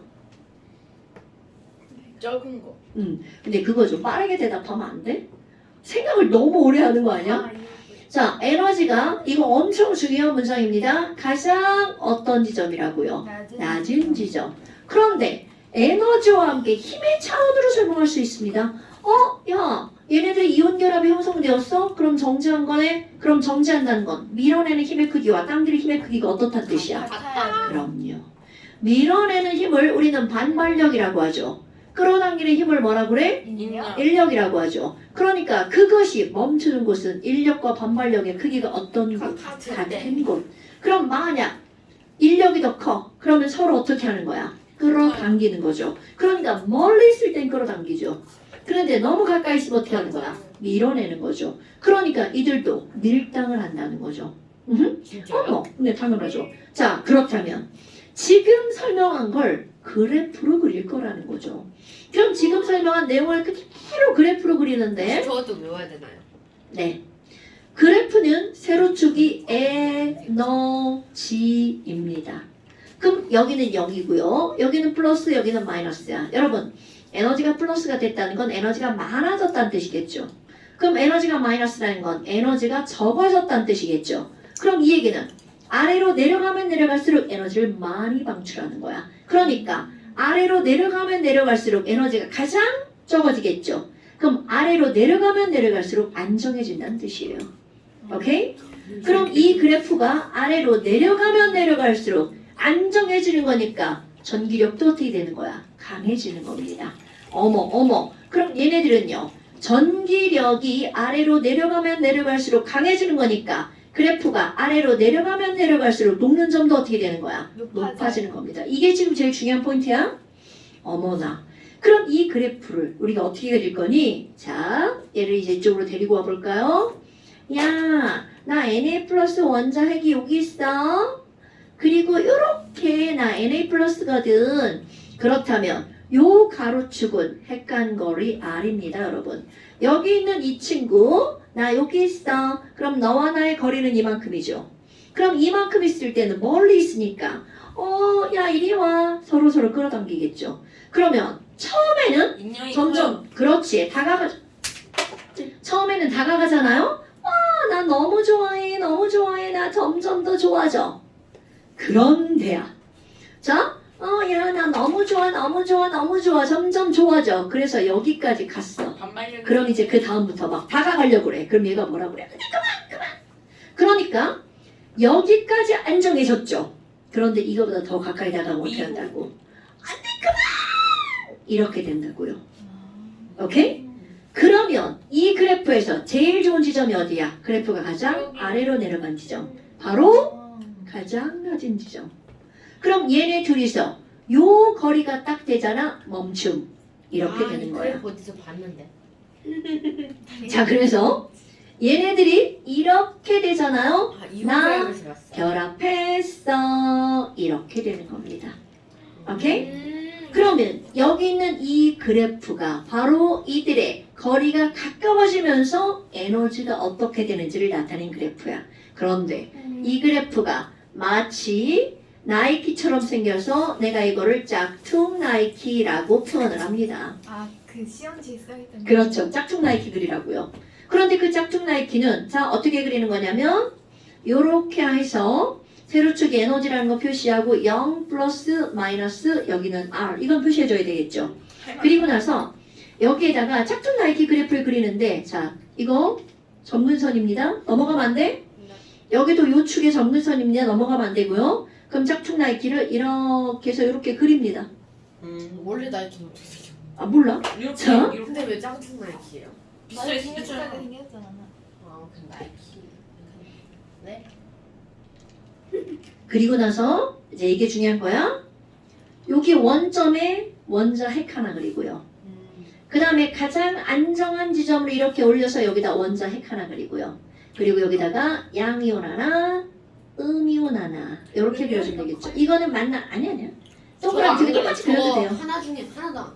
적은 거. 근데 그거 좀 빠르게 대답하면 안 돼? 생각을 너무 오래 하는 거 아니야? 자, 에너지가 이거 엄청 중요한 문장입니다. 가장 어떤 지점이라고요? 낮은 지점. 그런데 에너지와 함께 힘의 차원으로 설명할 수 있습니다. 야, 얘네들 이온 결합이 형성되었어? 그럼 정지한 거네? 그럼 정지한다는 건 밀어내는 힘의 크기와 당기는 힘의 크기가 어떻다는 뜻이야? 같아요. 그럼요. 밀어내는 힘을 우리는 반발력이라고 하죠. 끌어당기는 힘을 뭐라 그래? 인력. 인력이라고 하죠. 그러니까 그것이 멈추는 곳은 인력과 반발력의 크기가 어떤 곳? 같은 곳. 그럼 만약 인력이 더 커. 그러면 서로 어떻게 하는 거야? 끌어당기는 거죠. 그러니까 멀리 있을 땐 끌어당기죠. 그런데 너무 가까이 있으면 어떻게 하는 거야? 밀어내는 거죠. 그러니까 이들도 밀당을 한다는 거죠. 진짜요? 네, 당연하죠. 자, 그렇다면 지금 설명한 걸 그래프로 그릴 거라는 거죠. 그럼 지금 설명한 내용을 그대로 그래프로 그리는데 저것도 외워야 되나요? 네. 그래프는 세로축이 에너지입니다. 그럼 여기는 0이고요. 여기는 플러스, 여기는 마이너스야. 여러분, 에너지가 플러스가 됐다는 건 에너지가 많아졌다는 뜻이겠죠. 그럼 에너지가 마이너스라는 건 에너지가 적어졌다는 뜻이겠죠. 그럼 이 얘기는 아래로 내려가면 내려갈수록 에너지를 많이 방출하는 거야. 그러니까 아래로 내려가면 내려갈수록 에너지가 가장 적어지겠죠. 그럼 아래로 내려가면 내려갈수록 안정해진다는 뜻이에요. 오케이? 그럼 이 그래프가 아래로 내려가면 내려갈수록 안정해지는 거니까 전기력도 어떻게 되는 거야? 강해지는 겁니다. 어머. 그럼 얘네들은요. 전기력이 아래로 내려가면 내려갈수록 강해지는 거니까 그래프가 아래로 내려가면 내려갈수록 녹는 점도 어떻게 되는 거야? 높아지는 겁니다. 이게 지금 제일 중요한 포인트야. 어머나. 그럼 이 그래프를 우리가 어떻게 그릴 거니? 자, 얘를 이제 이쪽으로 데리고 와 볼까요? 야, 나 Na 플러스 원자핵이 여기 있어. 그리고 요렇게 나 Na 플러스거든. 그렇다면 요 가로축은 핵간거리 R입니다, 여러분. 여기 있는 이 친구, 나 여기 있어. 그럼 너와 나의 거리는 이만큼이죠. 그럼 이만큼 있을 때는 멀리 있으니까 야 이리 와. 서로 끌어당기겠죠. 그러면 처음에는 인연이 점점 그렇지 처음에는 다가가잖아요. 나 너무 좋아해 나 점점 더 좋아져. 그런데야 자 야 나 너무 좋아 점점 좋아져. 그래서 여기까지 갔어. 반발력. 그럼 이제 그 다음부터 막 다가가려고 그래. 그럼 얘가 뭐라 그래? 그만. 그러니까 여기까지 안정해졌죠. 그런데 이거보다 더 가까이 다가가면 어떻게 한다고? 안돼 그만! 이렇게 된다고요. 오케이? 그러면 이 그래프에서 제일 좋은 지점이 어디야? 그래프가 가장 아래로 내려간 지점. 바로 가장 낮은 지점. 그럼 얘네 둘이서 요 거리가 딱 되잖아. 멈춤. 이렇게 되는 거야. 그래프 어디서 봤는데. 자, 그래서 얘네들이 이렇게 되잖아요. 이 나 그래프에서 봤어. 결합했어. 이렇게 되는 겁니다. 오케이? 그러면 여기 있는 이 그래프가 바로 이들의 거리가 가까워지면서 에너지가 어떻게 되는지를 나타낸 그래프야. 그런데 이 그래프가 마치 나이키처럼 생겨서 내가 이거를 짝퉁 나이키라고 표현을 합니다. 그 시험지에 써있던 그렇죠. 짝퉁 나이키 그리라고요. 그런데 그 짝퉁 나이키는 자 어떻게 그리는 거냐면 요렇게 해서 세로축 에너지라는 거 표시하고 0 플러스 마이너스 여기는 R 이건 표시해줘야 되겠죠. 그리고 나서 여기에다가 짝퉁 나이키 그래프를 그리는데 자 이거 점근선입니다. 넘어가면 안 돼? 여기도 요 축에 점근선입니다. 넘어가면 안 되고요. 그럼 짝퉁 나이키를 이렇게 해서 이렇게 그립니다. 원래 나이키는 어떻게 생겨? 아 몰라? 이렇게 자. 이렇게 근데 왜 짱충 나이키예요? 비슷하게 생겼잖아. 생겼잖아. 그 나이키. 네? 그리고 나서 이제 이게 중요한 거야. 여기 원점에 원자핵 하나 그리고요. 그 다음에 가장 안정한 지점으로 이렇게 올려서 여기다 원자핵 하나 그리고요. 그리고 여기다가 양이온 하나, 음이온 하나 이렇게 그려주면 되겠죠. 이거는 맞나? 아니야. 동그랗게 똑같이 그려도 돼요. 하나 중에 하나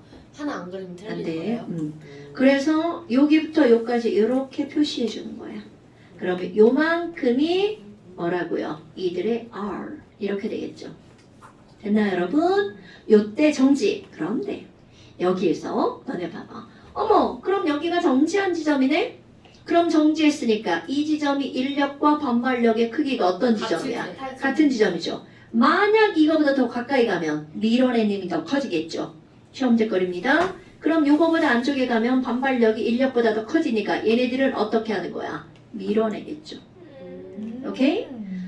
안 그리면 안 틀리는 돼. 거예요? 그래서 여기부터 여기까지 이렇게 표시해 주는 거야. 그러면 요만큼이 뭐라고요? 이들의 R 이렇게 되겠죠. 됐나요 여러분? 요때 정지. 그런데 여기에서 너네 봐봐. 어머 그럼 여기가 정지한 지점이네? 그럼 정지했으니까 이 지점이 인력과 반발력의 크기가 어떤 지점이야? 같은 지점이죠. 만약 이거보다 더 가까이 가면 밀어내는 힘이 더 커지겠죠. 시험제거리입니다. 그럼 요거보다 안쪽에 가면 반발력이 인력보다 더 커지니까 얘네들은 어떻게 하는 거야? 밀어내겠죠. 오케이?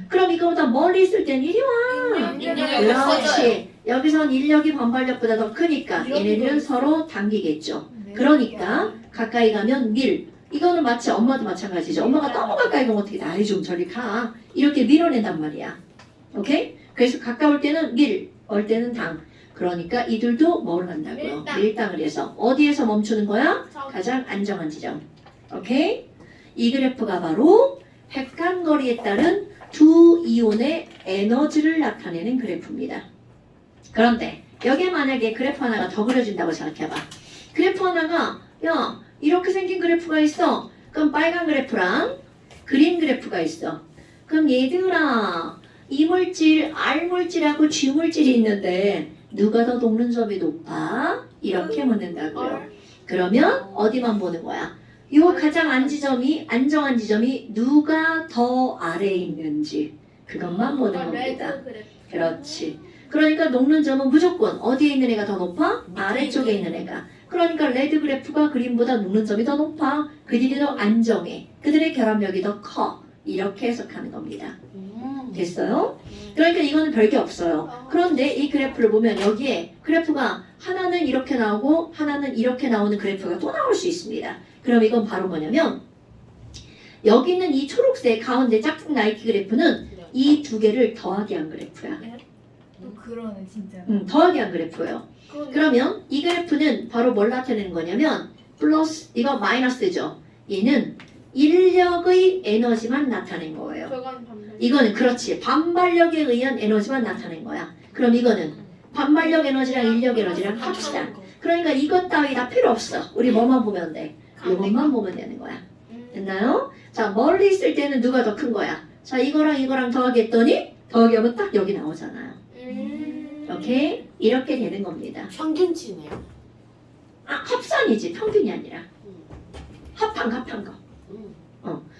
그럼 이거보다 멀리 있을 땐 이리 와. 그렇지. 여기선 인력이 반발력보다 더 크니까 얘네들은 서로 당기겠죠. 그러니까 가까이 가면 밀. 이거는 마치 엄마도 마찬가지죠. 엄마가 너무 가까이 가면 어떻게 나이 좀 저리 가. 이렇게 밀어낸단 말이야. 오케이? 그래서 가까울 때는 밀, 멀 때는 당. 그러니까 이들도 뭘 한다고요? 밀당을 해서 어디에서 멈추는 거야? 가장 안정한 지점. 오케이? 이 그래프가 바로 핵간거리에 따른 두 이온의 에너지를 나타내는 그래프입니다. 그런데 여기에 만약에 그래프 하나가 더 그려진다고 생각해봐. 그래프 하나가 야 이렇게 생긴 그래프가 있어. 그럼 빨간 그래프랑 그린 그래프가 있어. 그럼 얘들아 이물질, R물질하고 G물질이 있는데 누가 더 녹는 점이 높아? 이렇게 묻는다고요. 그러면 어디만 보는 거야? 요 가장 안정한 지점이 누가 더 아래에 있는지 그것만 보는 겁니다. 레드 그래. 그렇지. 그러니까 녹는 점은 무조건 어디에 있는 애가 더 높아? 아래쪽에 있는 애가. 그러니까 레드 그래프가 그린보다 녹는 점이 더 높아. 그들이 더 안정해. 그들의 결합력이 더 커. 이렇게 해석하는 겁니다. 됐어요? 그러니까 이거는 별게 없어요. 그런데 이 그래프를 보면 여기에 그래프가 하나는 이렇게 나오고 하나는 이렇게 나오는 그래프가 또 나올 수 있습니다. 그럼 이건 바로 뭐냐면 여기 있는 이 초록색 가운데 짝퉁 나이키 그래프는 이 두 개를 더하기 한 그래프야. 또 그러네 진짜. 더하기 한 그래프예요. 그러면 이 그래프는 바로 뭘 나타내는 거냐면 플러스 이거 마이너스죠. 얘는 인력의 에너지만 나타낸 거예요. 저건 반대. 이거는 그렇지. 반발력에 의한 에너지만 나타낸 거야. 그럼 이거는 반발력 에너지랑 인력 에너지랑 합시다. 그러니까 이것 따위 다 필요 없어. 우리 뭐만 보면 돼. 이것만 보면 되는 거야. 됐나요? 자, 멀리 있을 때는 누가 더 큰 거야? 자, 이거랑 더하기 했더니 더하기 하면 딱 여기 나오잖아요. 오케이? 이렇게 되는 겁니다. 평균치네요. 아, 합산이지. 평균이 아니라. 합한 거.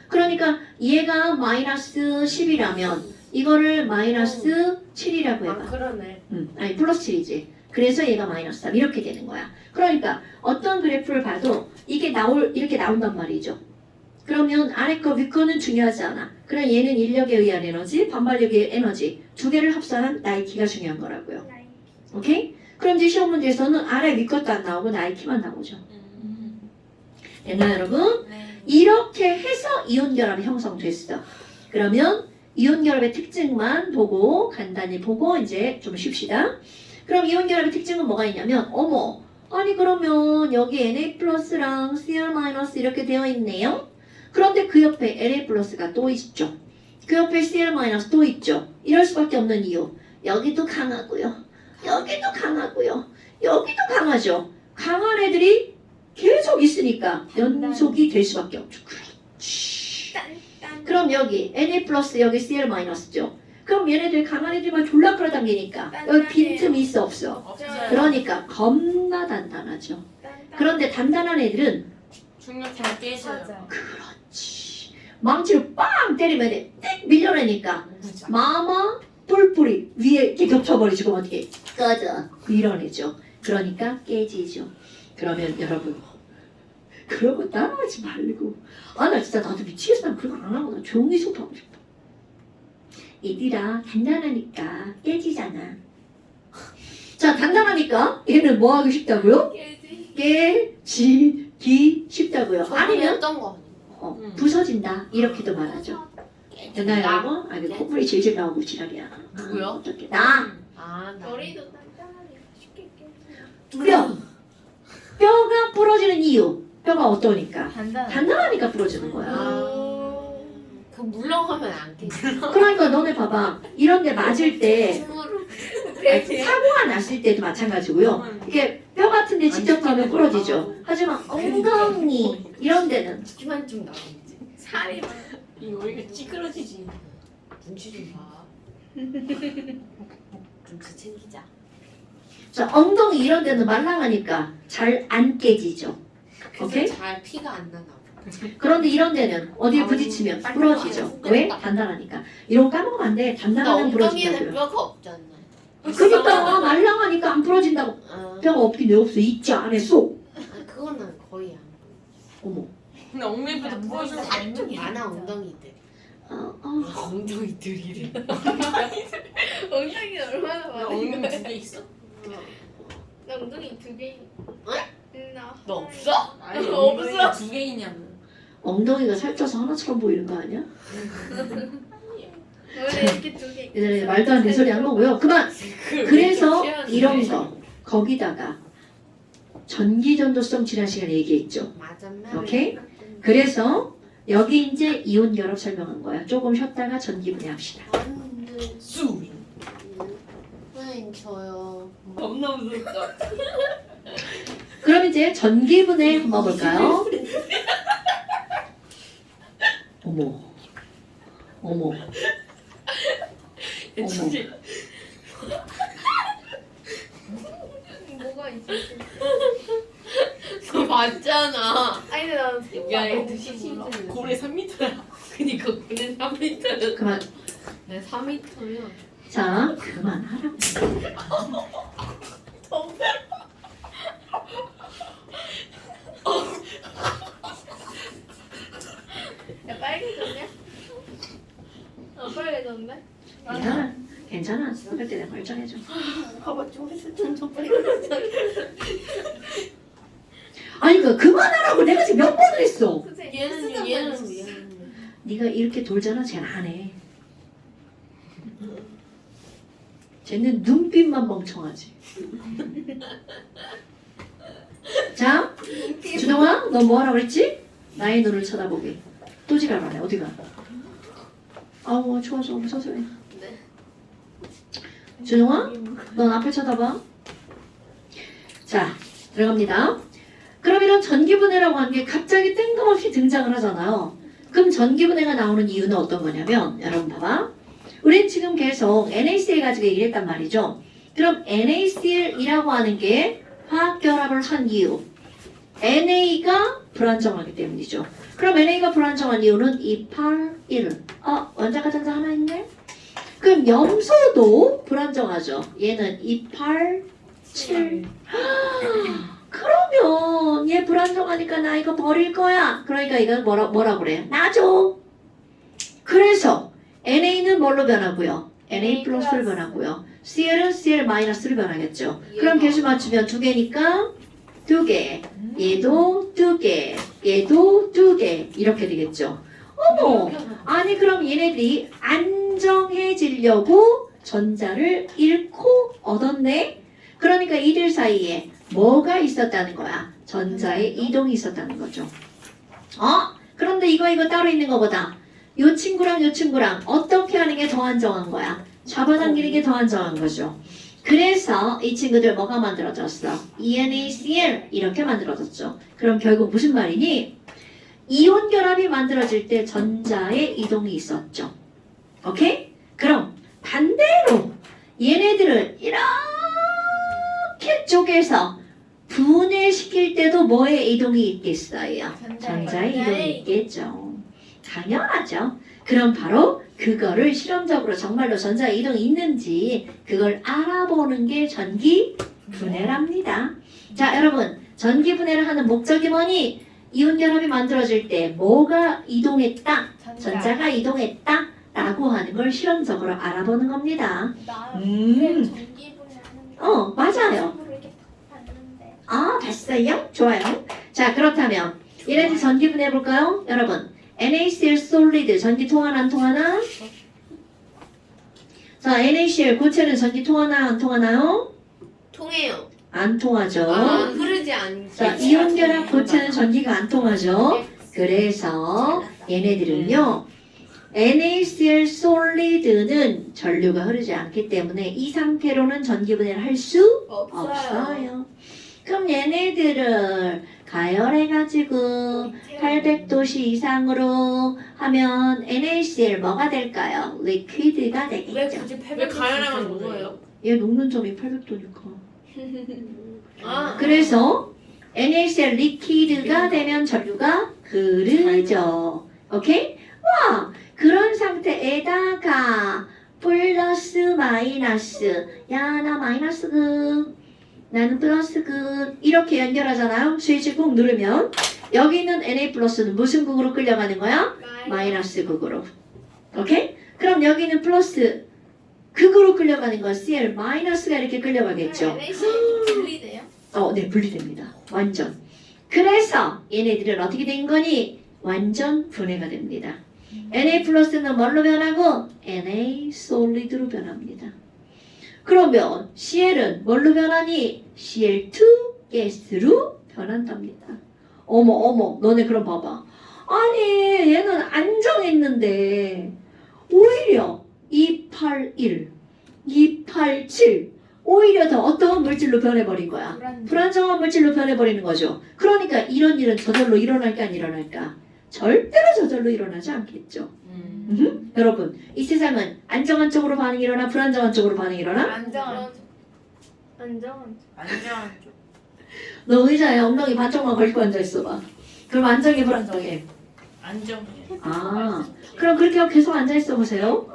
그러니까 얘가 마이너스 10이라면 이거를 마이너스 7이라고 해봐. 그러네. 아니 플러스 7이지. 그래서 얘가 마이너스 3 이렇게 되는 거야. 그러니까 어떤 그래프를 봐도 이게 이렇게 나온단 말이죠. 그러면 아래 거 위 거는 중요하지 않아. 그럼 얘는 인력에 의한 에너지, 반발력의 에너지 두 개를 합산한 나이키가 중요한 거라고요. 오케이? 그럼 이제 시험 문제에서는 아래 위 것도 안 나오고 나이키만 나오죠. 됐나요 여러분? 이렇게 해서 이온 결합이 형성됐어. 그러면 이온 결합의 특징만 보고 간단히 보고 이제 좀 쉽시다. 그럼 이온 결합의 특징은 뭐가 있냐면 어머 아니 그러면 여기 Na 플러스랑 Cl 마이너스 이렇게 되어 있네요. 그런데 그 옆에 Na 플러스가 또 있죠. 그 옆에 Cl 마이너스 또 있죠. 이럴 수밖에 없는 이유. 여기도 강하고요. 여기도 강하고요. 여기도 강하죠. 강한 애들이 계속 있으니까 연속이 될 수밖에 없죠. 그렇지. 그럼 여기 Na 플러스 여기 Cl 마이너스죠. 그럼 얘네들 강한 애들만 졸라 끌어당기니까 여기 빈틈이 있어 없어. 그러니까 겁나 단단하죠. 그런데 단단한 애들은 중력처럼 깨져요. 맞아. 그렇지. 망치로 빵 때리면 돼. 띡 밀려내니까 마마 뿔뿔이 위에 이렇게 겹쳐버리시고 어떻게 꺼져 밀어내죠. 그러니까 깨지죠. 그러면 여러분 그러고 따라하지 말고 아 나 진짜 나도 미치겠어. 난 그런 거 안 하고 나 조용히 속하고 싶어. 얘들아 단단하니까 깨지잖아. 자 단단하니까 얘는 뭐 하기 쉽다고요? 깨지기 쉽다고요. 아니면 어떤 거? 부서진다 이렇게도 말하죠. 됐나요 여러분? 아, 그 콧물이 질질 나오고 지랄이야. 누구요? 어떻게? 나 아, 나. 머리도 단단하게 쉽게 깨. 뼈가 부러지는 이유. 뼈가 어떠니까? 단단. 단단하니까 부러지는 거야. 그 물렁하면 안 깨져. 그러니까 너네 봐봐. 이런 데 맞을 때 춤으로. 사고가 났을 때도 마찬가지고요. 이게 뼈 같은 데 직접 가면 부러지죠. 하지만 엉덩이 이런 데는 키만 좀 나오지. 살이 이 여기가 찌그러지지. 눈치 좀 봐. 눈치 챙기자. 자, 엉덩이 이런 데는 말랑하니까 잘 안 깨지죠. 오케이? 그래서 잘 피가 안 나나 봐. 그런데 이런 데는 어디에 아, 부딪히면 빨리 부러지죠. 빨리 왜? 빨리. 단단하니까. 이런 거 까먹으면 안 돼. 근데 단단하면 엉덩이에는 부러진다고요. 뼈가 없지 않나? 그러니까 말랑하니까 안 부러진다고. 아, 뼈가 없긴 왜 없어. 있지 안에 쏙. 그거는 거의 안. 어머. 근데 엉덩이보다 안 부러져. 보이잖아. 살이 좀 많아 엉덩이들. 엉덩이들이래. 엉덩이 얼마나 나 많아? 엉덩이 2개 있어? 나 엉덩이 2개. 나 너 없어? 아니 없어. 엉덩이가 2개 있냐고. 엉덩이가 살쪄서 하나처럼 보이는 거 아니야? 원래 이렇게 2개. 얘들아 말도 안 되는 소리 한 거고요. 그만. 그래서 이런 거 거기다가 전기전도성 지난 시간에 얘기했죠. 맞았나? 오케이? 그래서 여기 이제 이온 결합 설명한 거야. 조금 쉬었다가 전기분해 합시다. 안돼. 수. 왜 저요? 겁나 무섭다. 그럼 이제 전기분해 한번 볼까요? 어머. 어머. 진짜 뭐가 있지? 너 봤잖아. 아니 근데 나는 야, 얘 생각도 시신 몰라. 고래 3m야. 그니까 걔는 3m. 그만. 네, 4m야. 자, 그만하라고. 야 빨개졌냐? 빨개졌네? 괜찮아. 괜찮아. 그럴 때 내가 결정해줘. 봐봐, 좀있어 점점 빨리. 아니, 그만하라고 내가 지금 몇 번을 했어. 선생님 얘는. 네가 이렇게 돌잖아, 쟤는 안 해. 쟤는 눈빛만 멍청하지. 자, 준영아, 너 뭐 하라고 그랬지? 나의 눈을 쳐다보게. 또 지랄하네. 어디가? 아우, 좋아서 무서워서 해. 네. 준영아, 넌 앞에 쳐다봐. 자, 들어갑니다. 그럼 이런 전기분해라고 하는 게 갑자기 뜬금없이 등장을 하잖아요. 그럼 전기분해가 나오는 이유는 어떤 거냐면, 여러분 봐봐. 우린 지금 계속 NaCl 가지고 얘기를 했단 말이죠. 그럼 NaCl이라고 하는 게 화학결합을 한 이유. NA가 불안정하기 때문이죠. 그럼 NA가 불안정한 이유는 281. 원자가 전자 하나 있네? 그럼 염소도 불안정하죠. 얘는 287. 그러면 얘 불안정하니까 나 이거 버릴 거야. 그러니까 이거 뭐라 그래? 놔줘. 그래서 NA는 뭘로 변하고요? NA 플러스를 변하고요. CL은 CL 마이너스를 변하겠죠. 그럼 개수 맞추면 2개니까 2개. 얘도 2개. 얘도 2개. 이렇게 되겠죠. 어머! 아니 그럼 얘네들이 안정해지려고 전자를 잃고 얻었네? 그러니까 이들 사이에 뭐가 있었다는 거야? 전자의 이동이 있었다는 거죠. 그런데 이거 따로 있는 것보다 요 친구랑 어떻게 하는 게 더 안정한 거야? 잡아당기는 게 더 안정한 거죠. 그래서 이 친구들 뭐가 만들어졌어? ENaCl 이렇게 만들어졌죠. 그럼 결국 무슨 말이니? 이온 결합이 만들어질 때 전자의 이동이 있었죠. 오케이? 그럼 반대로 얘네들을 이렇게 쪼개서 분해시킬 때도 뭐의 이동이 있겠어요? 전자의 이동이 있겠죠. 당연하죠. 그럼 바로 그거를 실험적으로 정말로 전자의 이동이 있는지 그걸 알아보는 게 전기 분해랍니다. 자, 여러분 전기 분해를 하는 목적이 뭐니? 이온 결합이 만들어질 때 뭐가 이동했다? 전자가 이동했다? 라고 하는 걸 실험적으로 알아보는 겁니다. 나 전기분해 하는 맞아요. 이렇게 봤는데. 봤어요? 좋아요. 자, 그렇다면 얘네들 전기 분해 해볼까요? 여러분 NaCl 솔리드 전기 통하나 안 통하나? 자, NaCl 고체는 전기 통하나 안 통하나요? 통해요. 안 통하죠. 흐르지 않지. 자, 이온 결합 고체는 전기가 안 통하죠. 그래서 얘네들은요. NaCl 솔리드는 전류가 흐르지 않기 때문에 이 상태로는 전기 분해를 할 수 없어요. 그럼 얘네들을 가열해가지고 800도씨 이상으로 하면 NaCl 뭐가 될까요? 리퀴드가 왜 되겠죠. 굳이 800? 왜 가열하면 녹아요? 얘 녹는 점이 800도니까. 아, 그래서 NaCl 리퀴드가 되면 전류가 흐르죠. 오케이? 와, 그런 상태에다가 플러스 마이너스. 야, 나 마이너스급. 나는 플러스급. 이렇게 연결하잖아요. 스위치 꾹 누르면 여기 있는 Na 플러스는 무슨 극으로 끌려가는 거야? 마이너스 극으로. 오케이? 그럼 여기 있는 플러스 극으로 끌려가는 건 Cl 마이너스가 이렇게 끌려가겠죠. 분리돼요? 네, 분리됩니다. 완전. 그래서 얘네들은 어떻게 된 거니? 완전 분해가 됩니다. Na 플러스는 뭘로 변하고? Na 솔리드로 변합니다. 그러면 CL은 뭘로 변하니? Cl2 가스로 변한답니다. 어머, 너네 그럼 봐봐. 아니, 얘는 안정했는데 오히려 281, 287 오히려 더 어떤 물질로 변해버린 거야? 불안정한 물질로 변해버리는 거죠. 그러니까 이런 일은 저절로 일어날까 안 일어날까? 절대로 저절로 일어나지 않겠죠. 여러분, 이 세상은 안정한 쪽으로 반응이 일어나 불안정한 쪽으로 반응이 일어나? 안정한 안정한 안정한 쪽. 너 의자에 엉덩이 반쪽만 걸고 앉아있어봐. 그럼 안정해 불안정해? 안정해. 아, 그럼 그렇게 하고 계속 앉아있어 보세요.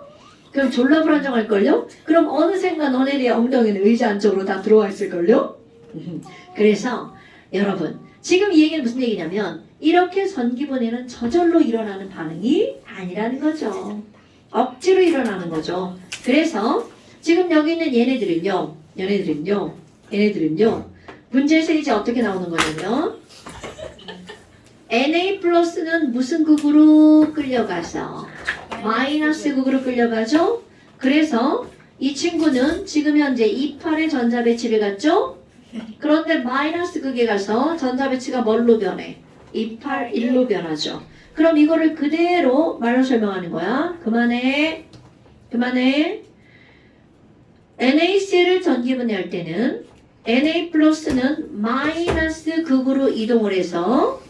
그럼 졸라 불안정할걸요? 그럼 어느샌가 너네들의 엉덩이는 의자 안쪽으로 다 들어와 있을걸요? 그래서 여러분, 지금 이 얘기는 무슨 얘기냐면 이렇게 전기분해는 저절로 일어나는 반응이 아니라는 거죠. 억지로 일어나는 거죠. 그래서 지금 여기 있는 얘네들은요 문제에서 이제 어떻게 나오는 거냐면 Na 플러스는 무슨 극으로 끌려가서 마이너스 극으로 끌려가죠. 그래서 이 친구는 지금 현재 28의 전자 배치를 갖죠. 그런데 마이너스 극에 가서 전자 배치가 뭘로 변해? 28, 1로 변하죠. 그럼 이거를 그대로 말로 설명하는 거야. 그만해. NaCl을 전기분해할 때는 Na 플러스는 마이너스 극으로 이동을 해서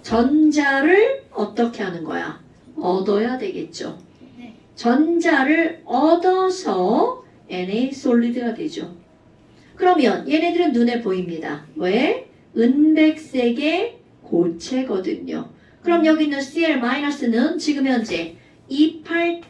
전자를 어떻게 하는 거야? 얻어야 되겠죠. 네. 전자를 얻어서 Na 솔리드가 되죠. 그러면 얘네들은 눈에 보입니다. 왜? 은백색의 고체거든요. 그럼 여기 있는 Cl-는 지금 현재 288의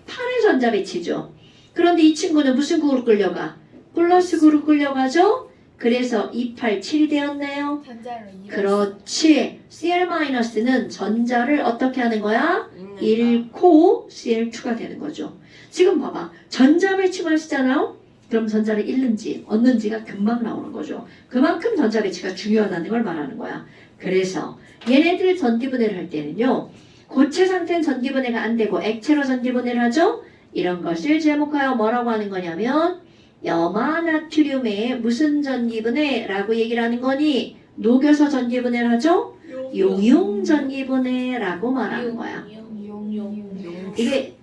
전자 배치죠. 그런데 이 친구는 무슨 구로 끌려가? 플러스 구로 끌려가죠? 그래서 287이 되었네요. 전자로 그렇지. Cl-는 전자를 어떻게 하는 거야? 읽는다. 잃고 Cl2가 되는 거죠. 지금 봐봐. 전자 배치만 쓰잖아요? 그럼 전자를 잃는지 얻는지가 금방 나오는 거죠. 그만큼 전자 배치가 중요하다는 걸 말하는 거야. 그래서 얘네들 전기분해를 할 때는요. 고체 상태는 전기분해가 안 되고 액체로 전기분해를 하죠. 이런 것을 제목하여 뭐라고 하는 거냐면 염화나트륨의 무슨 전기분해라고 얘기를 하는 거니? 녹여서 전기분해를 하죠. 용융 전기분해라고 말하는 거야. 이게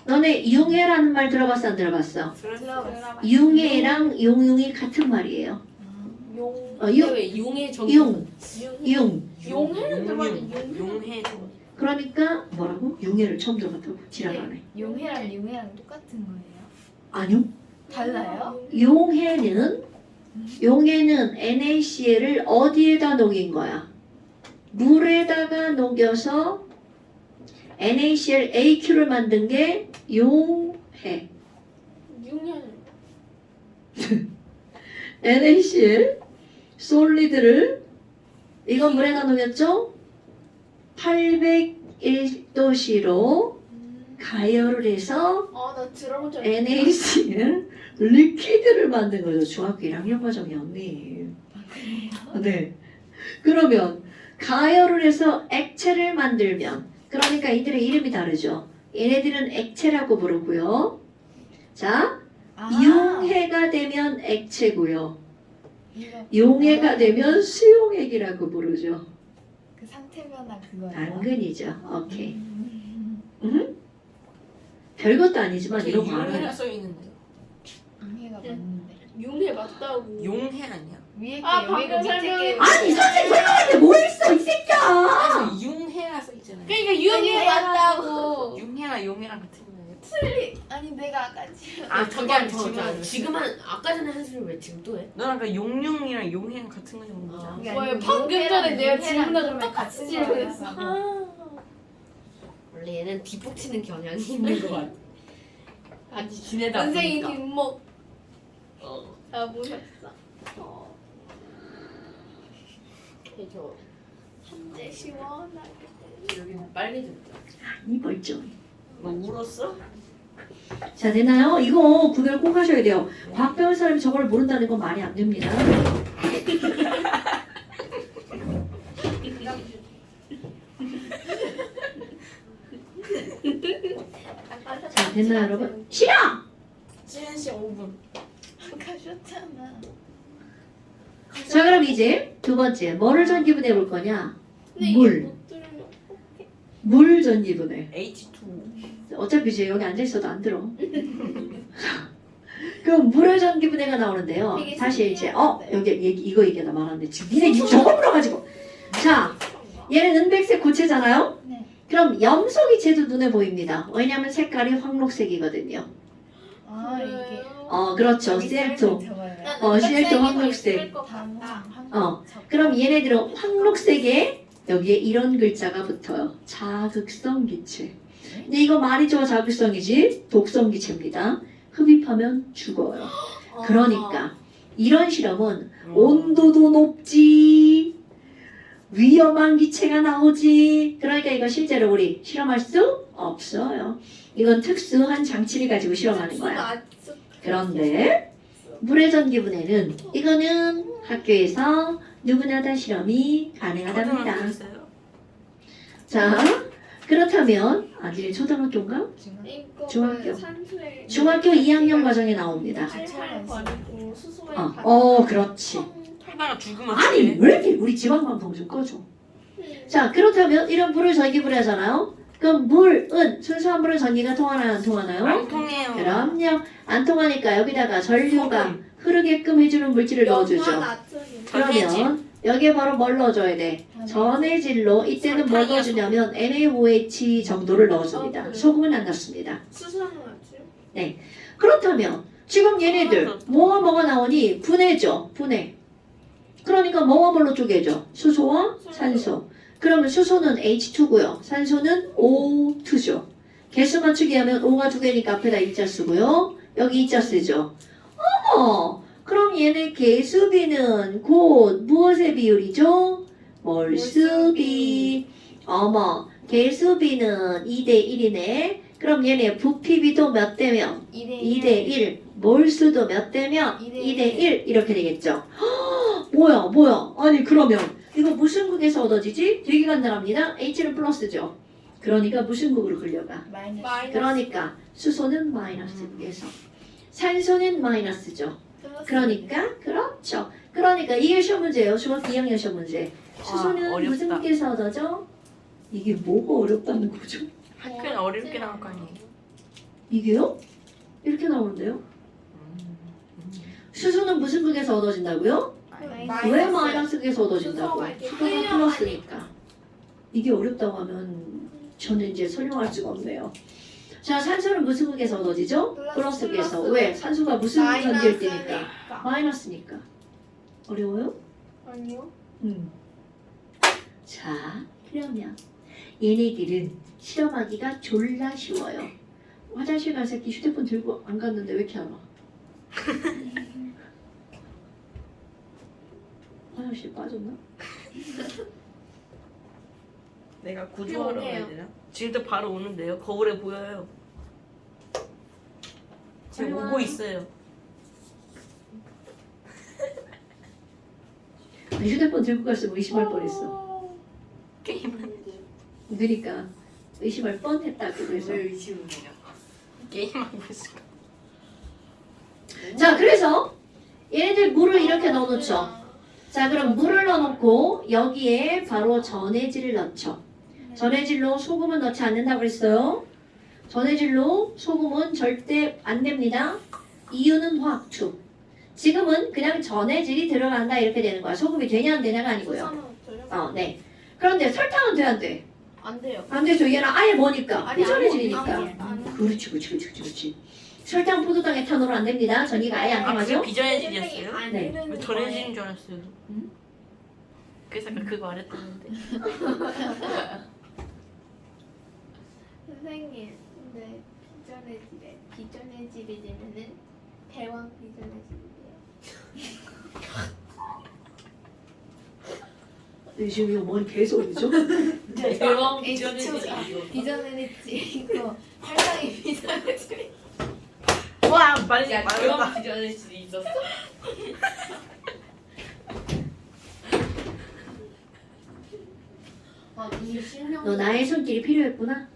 너네 융해라는 말 들어봤어 안 들어봤어? 융해랑 용융이 같은 말이에요. 왜 용의 전 융. 용해는 들어봤는데 용해. 그러니까 뭐라고? 융해를 처음 들어봤다고? 지랄하네. 용해랑 융해랑 똑같은 거예요? 아니요. 달라요? 용해는 NaCl을 어디에다 녹인 거야? 물에다가 녹여서 NaCl AQ를 만든 게 용해. 용해 NaCl 솔리드를 이건 물에다 녹였죠? 801도씨로 가열을 해서 나 들어본 적 NaCl 리퀴드를 만든 거죠. 중학교 1학년 과정이었니? 네. 그러면 가열을 해서 액체를 만들면 그러니까 이들의 이름이 다르죠. 얘네들은 액체라고 부르고요. 자, 융해가 되면 액체고요. 용해가 되면 수용액이라고 부르죠. 그 상태 변화 그거예요? 당근이죠. 오케이. 별것도 아니지만 이런 거 용해라 알아요. 써 있는데. 용해가 맞는데 용해 맞다고. 용해 아니야? 위에 게 아, 용해고 방금 밑에 게 설명해. 아니 선생님 설명하는데 뭐 있어 이 새끼야. 그래서 용해라 써 있잖아요. 그러니까 용해 맞다고. 용해랑 용해랑 같은 거예요. 아니 내가 아까 지금 저기 그건 지금 한 아까 전에 한 소리 왜 지금 또 해? 너랑 아까 용용이랑 용해랑 같은 거냐고 아. 묻잖아. 뭐야, 방금 전에 내가 질문하고 똑같이 질문했어. 원래 얘는 뒷북치는 경향이 있는 것 같아. 같이 지내다 선생님 보니까. 뒷목. 다 보셨어. 저 한제 시원하게. 여기는 빨개졌죠. 이 멀쩡해. 너 울었어? 자 되나요? 이거 구별 꼭 하셔야 돼요. 과학 배운 사람이 저걸 모른다는 건 말이 안 됩니다. 자 됐나요 여러분? 싫어! CNC 5분. 가셨잖아. 자 그럼 이제 두 번째 뭐를 전기분해 볼 거냐? 근데 물. 이게 못 들으면 물 전기분해. H2. 어차피 이제 여기 앉아있어도 안 들어. 그럼 물의 전기분해가 나오는데요. 되게 사실 이제 신기한데. 여기 이거 얘기하다 말았는데 지금 니네 이거 저거 물어가지고 자 얘는 은백색 고체잖아요? 네. 그럼 염소기체도 눈에 보입니다. 왜냐면 색깔이 황록색이거든요. 아 이게 그렇죠. 여기 셀토. 적어요. 셀토 황록색. 단어 그럼 얘네들은 황록색에 여기에 이런 글자가 붙어요. 자극성 기체. 근데 이거 말이 좋아 자극성이지 독성 기체입니다. 흡입하면 죽어요. 그러니까 이런 실험은 온도도 높지 위험한 기체가 나오지 그러니까 이거 실제로 우리 실험할 수 없어요. 이건 특수한 장치를 가지고 실험하는 거야. 그런데 물의 전기분해는 이거는 학교에서 누구나 다 실험이 가능하답니다. 초등학교 있어요. 자 그렇다면 아직 초등학교인가? 중학교. 중학교 2학년 과정에 나옵니다. 팔팔 버리고 수소에 그렇지. 하다가 죽으면 아니 어떡해? 왜 이렇게 우리 지방방송 좀 꺼줘. 자 그렇다면 이런 물을 전기분해하잖아요. 그럼 물은 순수한 물은 전기가 통하나요 안 통하나요? 안 통해요. 그럼요. 안 통하니까 여기다가 전류가 흐르게끔 해주는 물질을 넣어주죠. 그러면 여기에 바로 뭘 넣어줘야 돼? 전해질로 이때는 뭘 넣어주냐면 NaOH 정도를 넣어줍니다. 그래요? 소금은 안 넣습니다. 수소는 맞죠? 그렇다면 지금 얘네들 뭐가 나오니? 분해죠. 분해. 그러니까 뭐와 뭘로 쪼개죠? 수소와 산소. 그러면 수소는 H2고요. 산소는 O2죠. 개수 맞추기 하면 O가 두 개니까 앞에다 2자 쓰고요. 여기 2자 쓰죠. 그럼 얘네 개수비는 곧 무엇의 비율이죠? 몰수비. 개수비는 2대1이네. 그럼 얘네 부피비도 몇 대면? 2대1. 몰수도 몇 대면? 2대1. 이렇게 되겠죠. 뭐야? 아니 그러면 이거 무슨 극에서 얻어지지? 되게 간단합니다. H는 플러스죠. 그러니까 무슨 극으로 흘려가? 마이너스. 그러니까 수소는 마이너스 극에서 산소는 마이너스죠. 그러니까 그렇죠. 그러니까 이게 시험 문제예요. 중학교 2학년 시험 문제. 수소는 어렵다. 무슨 극에서 얻어져? 이게 뭐가 어렵다는 거죠? 학교는 어렵게 나올 거 아니에요. 이게요? 이렇게 나오는데요? 수소는 무슨 극에서 얻어진다고요? 왜 마이너스 극에서 얻어진다고? 수소가 플러스니까. 이게 어렵다고 하면 저는 이제 설명할 수가 없네요. 자, 산소는 무슨 극에서 얻어지죠? 플러스 극에서. 왜? 산소가 무슨 전기일 때니까? 마이너스니까. 어려워요? 아니요. 자, 그러면 얘네들은 실험하기가 졸라 쉬워요. 화장실 간 새끼 휴대폰 들고 안 갔는데 왜 이렇게 안 와? 화장실 빠졌나? 내가 구조하러 가야 되나? 지금도 바로 오는데요. 거울에 보여요. 지금 빨리 와. 오고 있어요. 휴대폰 들고 갔으면 의심할 뻔했어. 게임은 그러니까 의심할 뻔했다고 그래서. 의심을 해요? 게임하고 있을까? 자, 그래서 얘네들 물을 이렇게 넣어놓죠. 자, 그럼 물을 넣어놓고 여기에 바로 전해질을 넣죠. 전해질로 소금은 넣지 않는다고 그랬어요. 전해질로 소금은 절대 안 됩니다. 이유는 화학투. 지금은 그냥 전해질이 들어간다 이렇게 되는 거야. 소금이 되냐 안 되냐가 아니고요. 네. 그런데 설탕은 돼 안 돼? 안 돼요. 안 되죠. 얘는 아예 뭐니까? 아니, 비전해질이니까. 아니. 그렇지. 설탕, 포도당, 에탄올은 안 됩니다. 전기가 아예 안 아, 통하죠? 그게 비전해질이었어요? 네. 왜 전해질인 줄 알았어요. 그래서 아까 그거 말했다는데. 선생님, 근데 비전해질이 되면은 대왕 비전해질이에요. 지금 이거 뭔 개소리죠? 대왕 H2가 비전해냈지 이거 팔당이 비전해냈지. 와 빨리 야 말해봐. 대왕 비전해질이 있었어? 이 실명. 너 나의 손길이 필요했구나?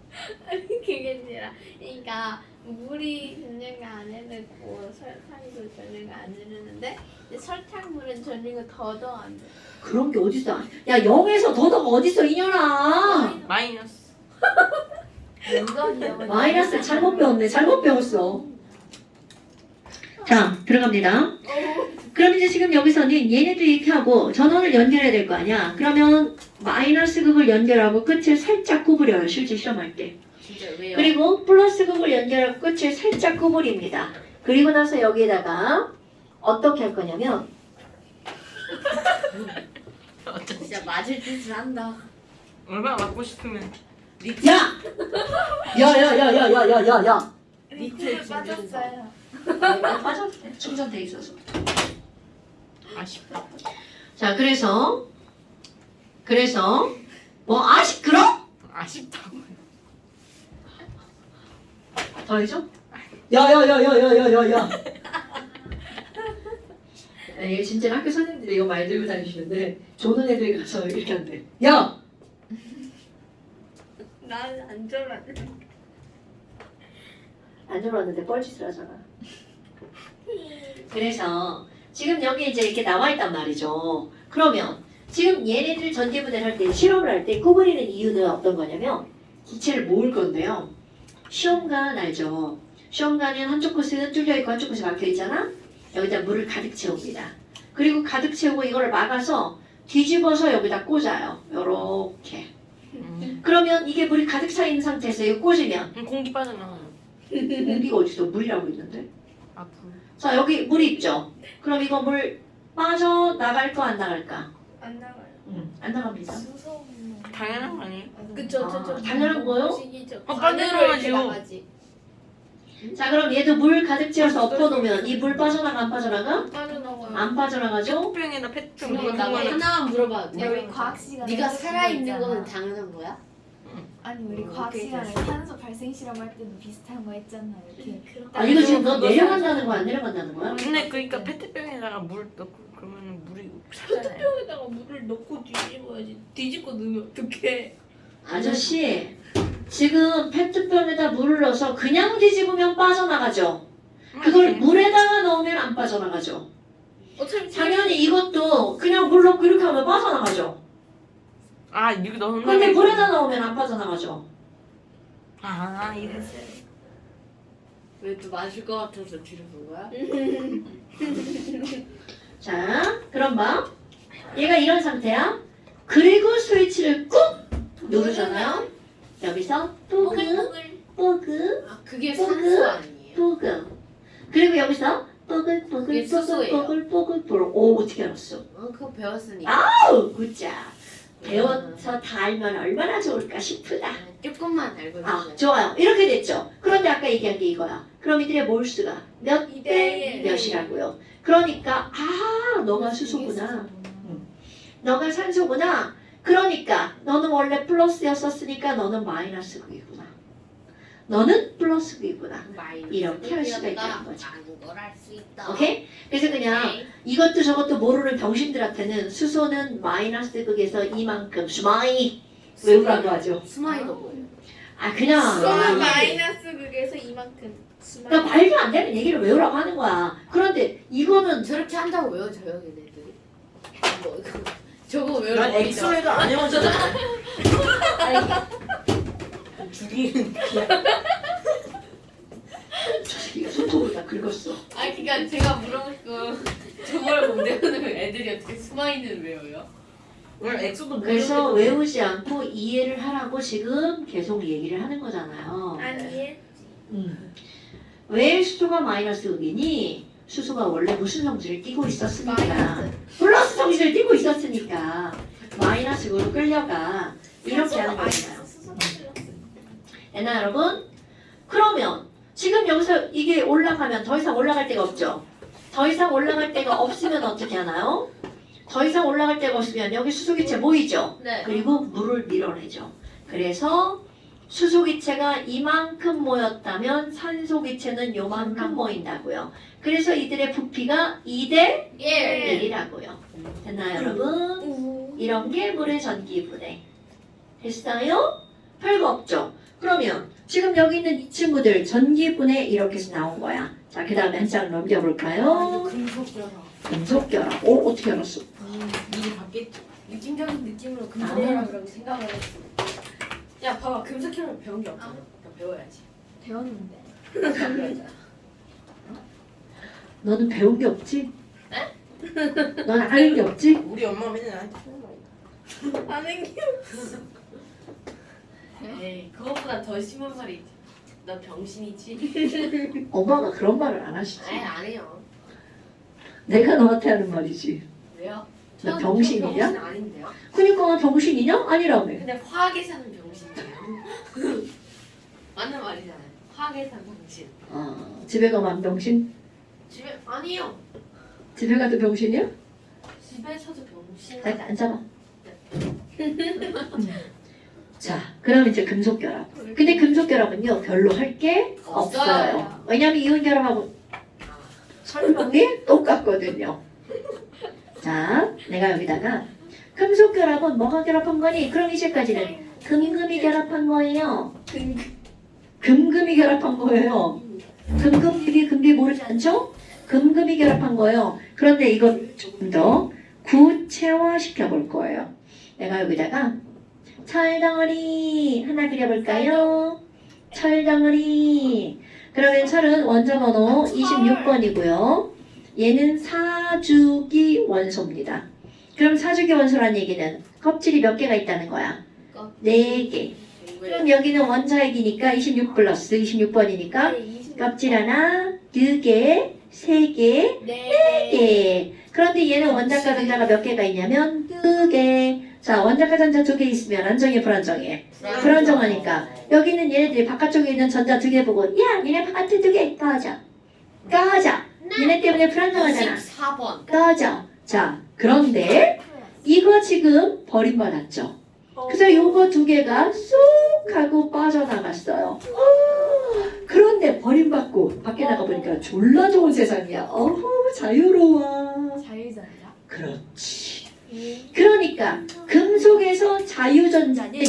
그게 아니라, 그러니까 물이 전류가 안 흐르고 설탕도 전류가 안 흐르는데 이제 설탕물은 전류가 더더 안 돼. 그런 게 어딨어? 야 0에서 더더가 어딨어 이년아! 마이너스. 연관이요. 마이너스 잘못 배웠네. 잘못 배웠어. 자 들어갑니다. 그럼 이제 지금 여기서는 얘네들 이렇게 하고 전원을 연결해야 될 거 아니야. 그러면 마이너스 극을 연결하고 끝을 살짝 구부려요. 실제 실험할 때. 진짜 왜요? 그리고 플러스 극을 연결하고 끝을 살짝 구부립니다. 그리고 나서 여기에다가 어떻게 할 거냐면 진짜 맞을 짓을 한다. 얼마나 맞고 싶으면. 야! 야야야야야야야야! 리틀 물 빠졌어요. 빠졌네. 충전돼 있어서. 아쉽다. 자, 그래서 뭐 시끄러? 아쉽다고. 더 해줘? 야야야야야야야야. 이게 진짜 학교 선생님들이 이거 많이 들고 다니시는데 조는 애들 가서 이렇게 한대. 야! 나는 안 졸았는데. 안 졸았는데 뻘짓을 하잖아. 그래서 지금 여기 이제 이렇게 나와 있단 말이죠. 그러면 지금 얘네들 전기분해를 할 때 실험을 할 때 구부리는 이유는 어떤 거냐면 기체를 모을 건데요. 시험관 알죠? 시험관은 한쪽 곳은 뚫려 있고 한쪽 곳이 막혀 있잖아. 여기다 물을 가득 채웁니다. 그리고 가득 채우고 이거를 막아서 뒤집어서 여기다 꽂아요. 요렇게. 그러면 이게 물이 가득 차 있는 상태에서 이거 꽂으면 공기 빠져나가요. 공기가 어디서 물이라고 있는데? 아 불. 자 여기 물이 있죠. 그럼 이거 물 빠져 나갈 거 안 나갈까? 안 나가요. 안 나갑니다. 무서운 당연한 거 아니에요? 그쵸, 아, 당연한 거요? 빠져나가죠. 나가지. 자 그럼 얘도 물 가득 채워서 엎어놓으면 이 물 빠져나가 안 빠져나가? 빠져나가요. 안 빠져나가죠? 페트병에다 페트병 그럼 넣고 나 하나. 하나만 물어봐도 야, 우리 돼? 과학 시간에 네가 그런 거 살아있는 있잖아. 거는 당연한 거야? 아니 우리 과학 오케이, 시간에 됐어. 탄소 발생 실험할 때도 비슷한 거 했잖아. 이렇게. 아 이거 지금 너 내려간다는 거야 안 내려간다는 거야? 근데 그러니까 페트병에다가 물 넣고 그러면 물이 차잖아요. 여기다가 물을 넣고 뒤집어야지. 뒤집고 넣으면 어떡해. 아저씨 지금 페트병에다 물을 넣어서 그냥 뒤집으면 빠져나가죠. 그걸 물에다가 넣으면 안 빠져나가죠. 어차피 당연히 이것도 그냥 물 넣고 이렇게 하면 빠져나가죠. 아 여기 넣는 근데 물에다 넣으면 안 빠져나가죠. 아 이랬어요. 왜 또 맞을 것 같아서 뒤로 본 거야? 자 그럼 봐. 얘가 이런 상태야. 그리고 스위치를 꾹 누르잖아요. 여기서 뽀그 뽀그 아 그게 뽀그, 산소 아니에요? 뽀그. 그리고 여기서 뽀글 뽀글 그게 뽀글 수소예요. 뽀글 뽀글 뽀글. 오 어떻게 알았어? 그거 배웠으니까 아우 굿자. 배워서 다 알면 얼마나 좋을까 싶다. 조금만 알고 아 있어요. 좋아요. 이렇게 됐죠. 그런데 아까 얘기한 게 이거야. 그럼 이들의 몰수가 몇 대 2대1. 몇이라고요. 그러니까 너가 수소구나. 너가 산소구나. 그러니까 너는 원래 플러스였었으니까 너는 마이너스 극이구나. 너는 플러스 극이구나. 이렇게 할 수가 있다는 거죠. 걸할수 있다. 오케이? 그래서 그냥 네. 이것도 저것도 모르는 병신들한테는 수소는 마이너스 극에서 이만큼 수마이 외우라고 하죠. 스마이가 뭐예요? 아 그냥 수소는 마이너스 극에서 이만큼. 그러니까 말도 안 되는 얘기를 외우라고 하는 거야. 그런데 이거는 저렇게 한다고 외워져요 얘네들이? 뭐 이거 저거 난 외우는 엑소에도 안 해보잖아. 죽이는 기야. 저 새끼가 손톱을 다 긁었어. 아니 그니까 제가 물어보고 저걸 못 외우는 애들이 어떻게 스마이는 외워요? 원래 엑소도 그래서 모르는데 외우지 않고 이해를 하라고 지금 계속 얘기를 하는 거잖아요. 아니에. 왜 수소가 마이너스 극이니? 수소가 원래 무슨 성질을 띠고 있었으니까 마이너스. 플러스 성질을 띠고 있었으니까 마이너스 극으로 끌려가 이렇게 하는 거잖아요. 애나 여러분 그러면 지금 여기서 이게 올라가면 더 이상 올라갈 데가 없죠. 더 이상 올라갈 데가 없으면 어떻게 하나요? 더 이상 올라갈 데가 없으면 여기 수소기체 모이죠. 네. 그리고 물을 밀어내죠. 그래서 수소기체가 이만큼 모였다면 산소기체는 요만큼 모인다고요. 그래서 이들의 부피가 2대 예. 1이라고요. 됐나요 여러분? 이런 게 물의 전기분해. 됐어요? 별거 없죠? 그러면 지금 여기 있는 이 친구들 전기분해 이렇게 해서 나온 거야. 자, 그 다음에 한 장 넘겨볼까요? 금속결합. 금속결합. 오, 어떻게 알았어? 일이 바뀌었죠. 느낌적인 느낌으로 금속결합이라고 생각을 했어. 야 봐봐 금속결합 배운 게 없잖아. 그러니까 배워야지. 배웠는데. 너는 배운 게 없지? 넌 아는 게 없지? 우리 엄마 맨날 나한테 하는 말이야. 아는 게 에이 그것보다 더 심한 말이 있지. 너 병신이지? 엄마가 그런 말을 안 하시지. 아예 안 해요. 내가 너한테 하는 말이지. 왜요? 너 저 병신이냐? 병신 아닌데요? 그니까 병신이냐? 아니라며. 근데 화학에 사는 병신이에요. 맞는 말이잖아요. 화학에 사는 병신. 집에 가면 병신? 집에 아니요. 집에 가도 병신이야? 집에서도 병신. 앉아봐. 자, 그럼 이제 금속결합. 근데 금속결합은요, 별로 할 게 없어요. 왜냐면 이온결합하고 설명이 똑같거든요. 자, 내가 여기다가 금속결합은 뭐가 결합한 거니? 그럼 이제까지는 금금이 결합한 거예요. 금금이 결합한 거예요. 금금비 금비 모르지 않죠? 금금이 결합한 거예요. 그런데 이걸 조금 더 구체화시켜 볼 거예요. 내가 여기다가 철덩어리 하나 그려볼까요? 철덩어리. 그러면 철은 원자 번호 26번이고요. 얘는 사주기 원소입니다. 그럼 사주기 원소란 얘기는 껍질이 몇 개가 있다는 거야? 4개. 그럼 여기는 원자핵이니까 26 플러스 26번이니까 껍질 하나, 2개, 3개, 4개. 그런데 얘는 원자과 전자가 몇 개가 있냐면 2개. 자, 원자과 전자 2개 있으면 안정해, 불안정해? 불안정하니까 여기는 얘네들이 바깥쪽에 있는 전자 2개 보고 야, 얘네 바깥에 2개 꺼져. 꺼져. 얘네 때문에 불안정하잖아. 14번. 꺼져. 자, 그런데 이거 지금 버림받았죠. 그래서 요거 2개가 쏙 하고 빠져나갔어요. 그런데 버림받고 밖에 나가보니까 졸라 좋은 세상이야. 자유로워. 자유전자. 그렇지. 그러니까 금속에서 자유전자는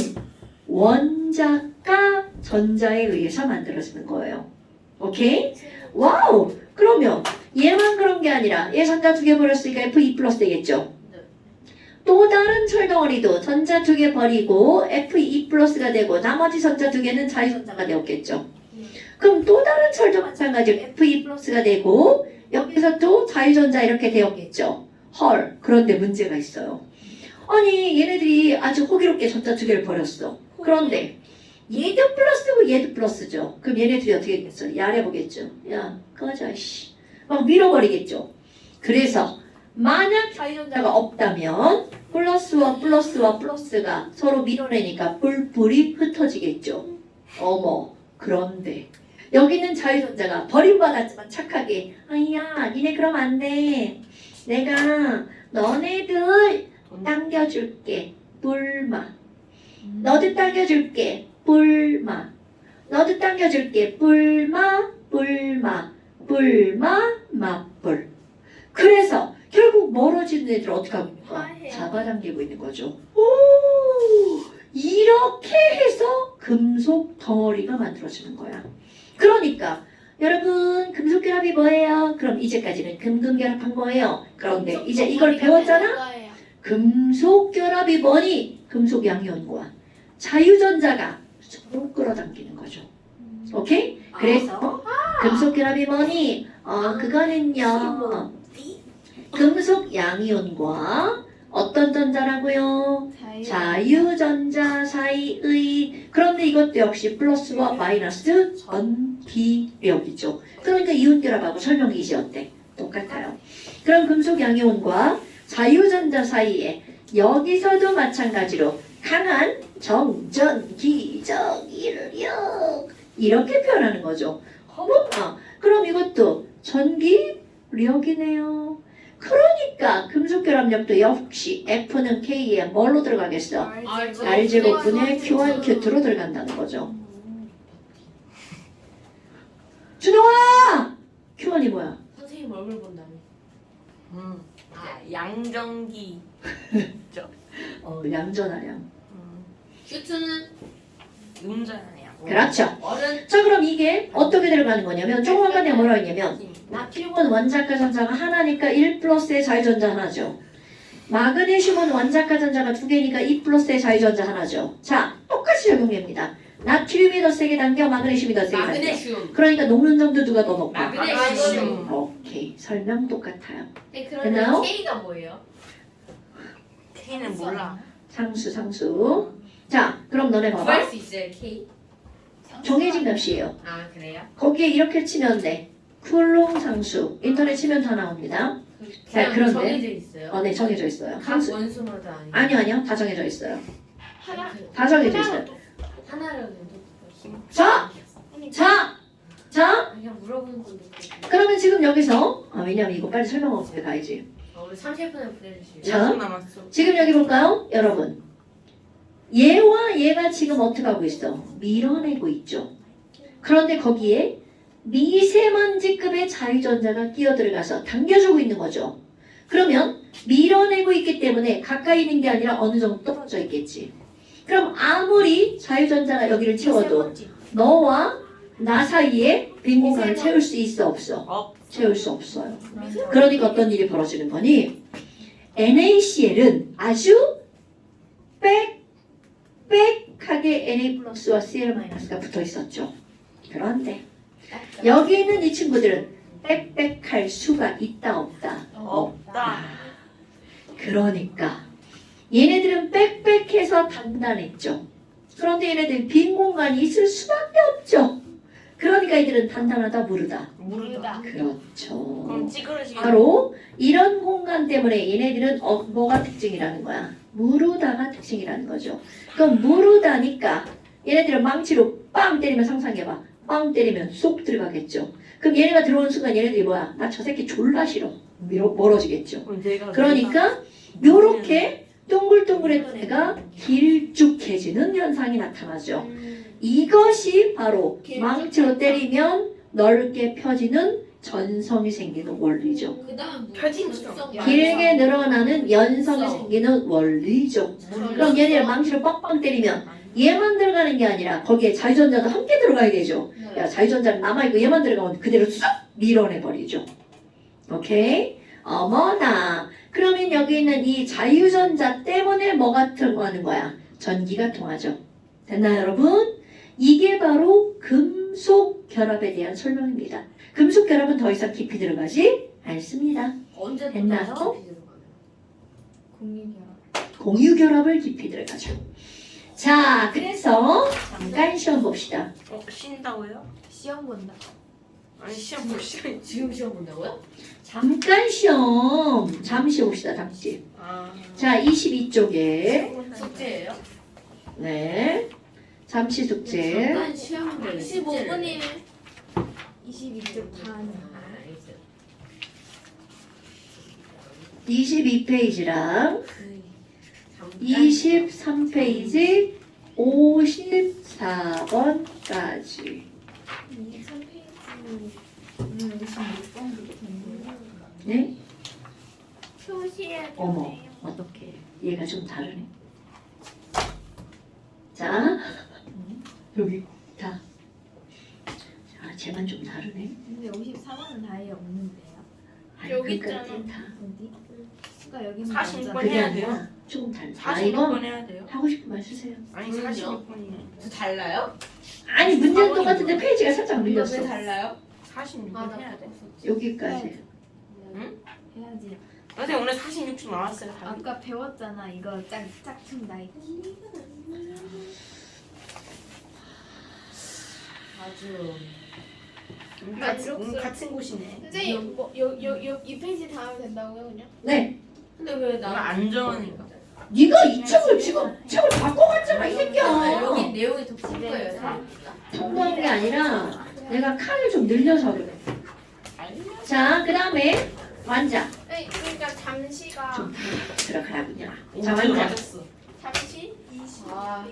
원자과 전자에 의해서 만들어지는 거예요. 오케이? 와우! 그러면 얘만 그런 게 아니라 얘 전자 2개 버렸으니까 Fe 플러스 되겠죠? 또 다른 철덩어리도 전자 2개 버리고 Fe 플러스가 되고 나머지 전자 2개는 자유전자가 되었겠죠. 그럼 또 다른 철도 마찬가지로 Fe 플러스가 되고 여기서 또 자유전자 이렇게 되었겠죠. 헐, 그런데 문제가 있어요. 아니 얘네들이 아주 호기롭게 전자 2개를 버렸어. 그런데 얘도 플러스고 얘도 플러스죠. 그럼 얘네들이 어떻게 되겠어? 야래보겠죠. 야 꺼져 씨. 막 밀어버리겠죠. 그래서 만약 자유전자가 없다면 플러스와 플러스와 플러스가 서로 밀어내니까 뿔뿔이 흩어지겠죠. 어머, 그런데 여기는 자유전자가 버림받았지만 착하게 아니야 니네 그럼 안 돼. 내가 너네들 당겨줄게. 뿔마. 너도 당겨줄게. 뿔마. 너도 당겨줄게. 뿔마 뿔마 뿔마 맞뿔. 그래서 결국 멀어지는 애들 어떻게 하고 있는 거야? 잡아당기고 있는 거죠. 오, 이렇게 해서 금속 덩어리가 만들어지는 거야. 그러니까 여러분 금속 결합이 뭐예요? 그럼 이제까지는 금금 결합한 거예요. 그런데 이제 이걸 배웠잖아? 금속 결합이 뭐니? 금속 양이온과 자유전자가 서로 끌어당기는 거죠. 오케이? 그래서 금속 결합이 뭐니? 그거는요. 금속 양이온과 어떤 전자라고요? 자유전자 사이의. 그런데 이것도 역시 플러스와 마이너스 전기력이죠. 그러니까 이온 결합하고 설명이지 어때? 똑같아요. 그럼 금속 양이온과 자유전자 사이에 여기서도 마찬가지로 강한 정전기적 인력 이렇게 표현하는 거죠. 어머나, 그럼 이것도 전기력이네요. 그러니까 금속결합력도 역시 F는 K에 뭘로 들어가겠어? R제곱분의 Q1, Q2로 들어간다는 거죠. 준영아! Q1이 뭐야? 선생님 얼굴 본다며. 양전기. 양전하량. 큐트는 음전하냐. 그렇죠. 어른 자, 그럼 이게 어떻게 들어가는 거냐면 조금 아까 내가 뭐라 했냐면 나트륨은 원자과 전자가 하나니까 1 플러스의 자유전자 하나죠. 마그네슘은 원자과 전자가 2개니까 2 플러스의 자유전자 하나죠. 자, 똑같이 적용됩니다. 나트륨이 더 세게 당겨, 마그네슘이 더 세게 당겨. 마그네슘. 그러니까 녹는 점도 누가 더 높아? 마그네슘. 오케이, 설명 똑같아요. 네, 됐나요? 그러면 K가 뭐예요? K는 몰라. 상수. 자, 그럼 너네 구할 봐봐. 수 있어요 K? 정해진 값이에요. 아 그래요? 거기에 이렇게 치면 돼. 쿨롱 상수. 인터넷 치면 다 나옵니다. 자, 그냥 그런데- 정해져 있어요. 네, 정해져 있어요. 각 상수. 원수마다 아니에요? 아니요. 다 정해져 있어요. 하나 다 정해져 있어요. 하나라도 자! 자! 그냥 물어보는 건데. 그러면 지금 여기서 왜냐면 이거 빨리 설명 없을 때 가야지. 우리 30분에 보내주시요. 자. 2분 남았어. 지금 여기 볼까요? 여러분. 얘와 얘가 지금 어떻게 하고 있어? 밀어내고 있죠. 그런데 거기에 미세먼지급의 자유전자가 끼어들어가서 당겨주고 있는 거죠. 그러면 밀어내고 있기 때문에 가까이 있는 게 아니라 어느 정도 떨어져 있겠지. 그럼 아무리 자유전자가 여기를 채워도 너와 나 사이에 빈 공간을 채울 수 있어 없어? 채울 수 없어요. 그러니까 어떤 일이 벌어지는 거니? NaCl은 아주 빽빽하게 Na 플러스와 Cl 마이너스가 붙어 있었죠. 그런데 여기 있는 이 친구들은 빽빽할 수가 있다 없다? 없다. 그러니까 얘네들은 빽빽해서 단단했죠. 그런데 얘네들은 빈 공간이 있을 수밖에 없죠. 그러니까 이들은 단단하다 무르다. 모르다. 그렇죠. 그럼 찌그러지게. 바로 이런 공간 때문에 얘네들은 뭐가 특징이라는 거야? 무르다가 특징이라는 거죠. 그럼 무르다니까 얘네들은 망치로 빵 때리면 상상해봐. 빵 때리면 쏙 들어가겠죠. 그럼 얘네가 들어오는 순간 얘네들이 뭐야? 나 저 새끼 졸라 싫어. 멀어지겠죠. 그럼 내가 그러니까 요렇게 동글동글했던 애가 길쭉해지는 현상이 나타나죠. 이것이 바로 망치로 때리면 넓게 펴지는 전성이 생기는 원리죠. 그다음 펴짐성. 길게 늘어나는 연성이 생기는 원리죠. 그럼 얘네를 망치로 빡빡 때리면 얘만 들어가는 게 아니라 거기에 자유전자도 함께 들어가야 되죠. 야, 자유전자는 남아있고 얘만 들어가면 그대로 쑥 밀어내버리죠. 오케이? 어머나. 그러면 여기 있는 이 자유전자 때문에 뭐가 통하는 거야? 전기가 통하죠. 됐나요, 여러분? 이게 바로 금속 결합에 대한 설명입니다. 금속 결합은 더 이상 깊이 들어가지 않습니다. 언제 됐나요? 공유결합. 공유 결합을 깊이 들어가죠. 자, 그래서 잠깐 시험 봅시다. 쉰다고요? 시험 본다. 아니 시험 볼 시간. 지금 시험 본다고요? 잠깐 시험 잠시 봅시다. 잠시. 자, 22쪽에 숙제예요? 네, 잠시 숙제. 잠깐 시험인데 15분이네. 22쪽 다 하는. 알겠어요. 22페이지랑 23페이지 54번까지. 23페이지. 오늘 56번부터인데요. 네? 표시에 어머, 어떡해. 얘가 좀 다르네. 자, 여기 다. 자, 쟤만 좀 다르네. 근데 54번은 아예 없는데요. 아니, 여기 그러니까 있잖아. 다. 어디? 수가 여기는 46번 그게 해야 아니라 돼요? 조금 달라. 46번 해야 돼요? 하고 싶은 말 쓰세요. 아니 그럼요. 46번이네. 저 달라요? 아니, 문제는 똑같은데 페이지가 살짝 이거 밀렸어. 왜 달라요? 46번 해야 돼. 여기까지. 해야지. 선생님 오늘 46초 나왔어요. 답이. 아까 배웠잖아. 이거 짝퉁 나이. 아주 같은 곳이네. 선생님 이 페이지 다음에 된다고요 그냥? 네. 근데 왜 나 나? 안정하니까. 네가 이 책을 지금 책을 바꿔갔잖아, 이 아, 새끼야. 여기 내용이 더 긴 거예요. 통과한 게 아니라 내가 칸을 좀 늘려서 그래. 자, 그 다음에 완자. 네, 그러니까 잠시가 좀 들어가라 그냥. 오, 자, 제가 완자. 맞았어. 잠시 20. 아.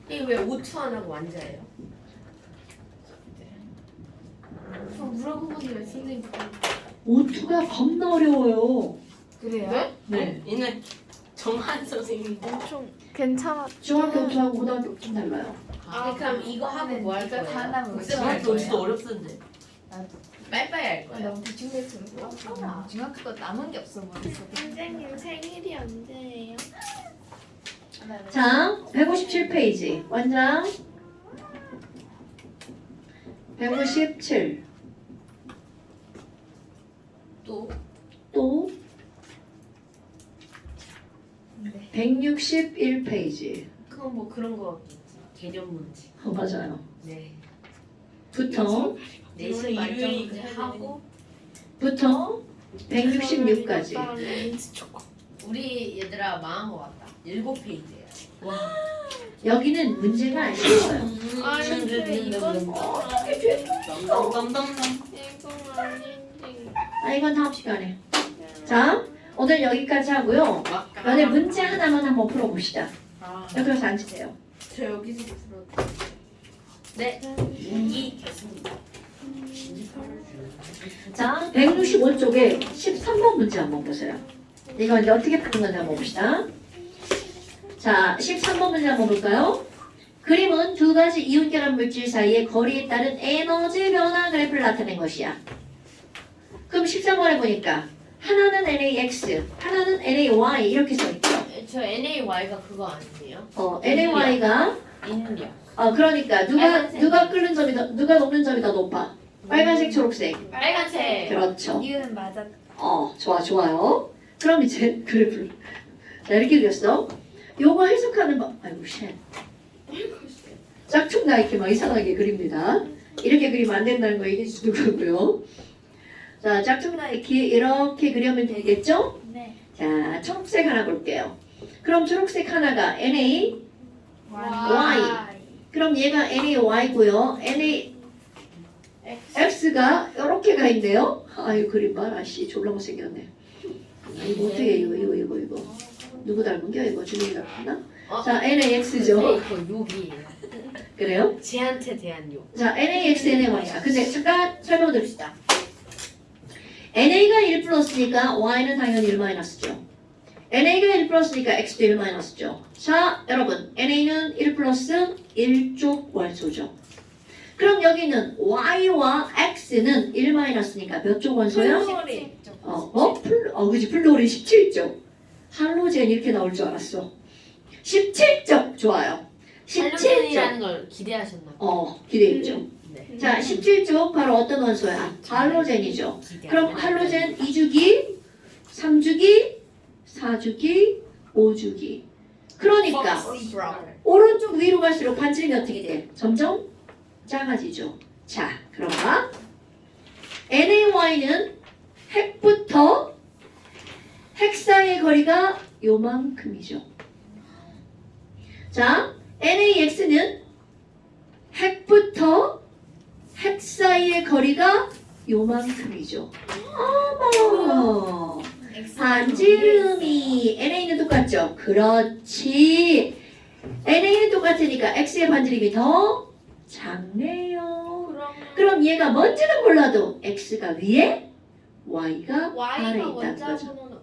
이게 왜 5초 안 하고 완자예요? 물어보세요 선생님. 오투가 겁나 어려워요. 그래요? 네. 옛날 정한 선생님. 엄청 괜찮아. 중학교 오투하고 고등학교 오투 달라요. 아, 그럼 이거 하고 뭐 할 이거 거예요? 다 하나만 복습 할 중학교 거예요? 어디도 어렵던데. 빨리빨리 할 아, 거예요? 너무 대충대충 했어. 중학교 거 남은 게 없어 머릿속에. 선생님 생일이 언제예요? 자, 157페이지. 원장. 157. 또 또 네. 161페이지. 그건 뭐 그런 거 개념 문제. 맞아요. 네. 부터 내신 유연히 말점 해야 하고 166까지. 우리 얘들아 망한 거 같다. 7페이지야. 여기는 문제가 안 쉬워요. 아니 근데 이건 담담담. 이건 아닌데. 아, 이건 다음 시간에. 자, 오늘 여기까지 하고요. 오늘 문제 하나만 한번 풀어봅시다. 아. 여기서 앉으세요. 저 여기서 들어. 네. 문기 됐습니다. 자, 165쪽에 13번 문제 한번 보세요. 이거 이제 어떻게 푸는 건지 한번 봅시다. 자, 13번 문제 한번 볼까요? 그림은 두 가지 이온결합 물질 사이의 거리에 따른 에너지 변화 그래프를 나타낸 것이야. 그럼 13번에 보니까 하나는 NaX, 하나는 NaY 이렇게 써있죠. 저 NaY가 그거 아니에요? NaY가 인력. 그러니까 빨간색. 누가 끓는 점이 더, 누가 녹는 점이 더 높아? 빨간색, 초록색. 빨간색. 그렇죠. 이유는 맞아. 좋아요. 그럼 이제 그래프를 자 이렇게 그렸어. 요거 해석하는 법. 아이고 쉣. 짝퉁 나이키 막 이상하게 그립니다. 이렇게 그리면 안 된다는 거 얘기해 주는 거고요. 자 짝퉁 나이키 이렇게 그리면 되겠죠? 네. 자 초록색 하나 볼게요. 그럼 초록색 하나가 NA Y. 그럼 얘가 NaY고요. NaX가 이렇게 가 있네요. 아유 그림 봐라 씨 졸라 못생겼네. 이거 어떻게 이거 누구 닮은겨 이거 주민이 닮았나? 자 NaX죠. 이거 욕이에요. 그래요? 쟤한테 대한 욕. 자 NaX NaY야. 근데 잠깐 설명 드립시다. NA가 1 플러스니까 Y는 당연히 1 마이너스죠. NA가 1 플러스니까 X도 1 마이너스죠. 자 여러분 NA는 1 플러스 1쪽 원소죠. 그럼 여기는 Y와 X는 1 마이너스니까 몇 쪽 원소야? 그지 플로린 17쪽. 할로젠 이렇게 나올 줄 알았어. 17쪽 좋아요. 17쪽. 할로젠이라는 걸 기대하셨나? 기대했죠. 네. 자 17쪽 바로 어떤 원소야? 할로젠이죠. 기대. 그럼 할로젠 2주기, 3주기, 4주기, 5주기. 그러니까 오른쪽 위로 갈수록 반지름이 어떻게 돼? 점점 작아지죠. 자, 그럼 봐. NaY는 핵부터 핵 사이의 거리가 요만큼이죠. 자, NaX는 핵부터 핵 사이의 거리가 요만큼이죠. 어머. 반지름이 NA는 똑같죠? 그렇지. NA는 똑같으니까 X의 반지름이 더 작네요. 그럼 얘가 뭔지는 몰라도 X가 위에 Y가 아래에 Y가 있다는 거죠. 원자번호는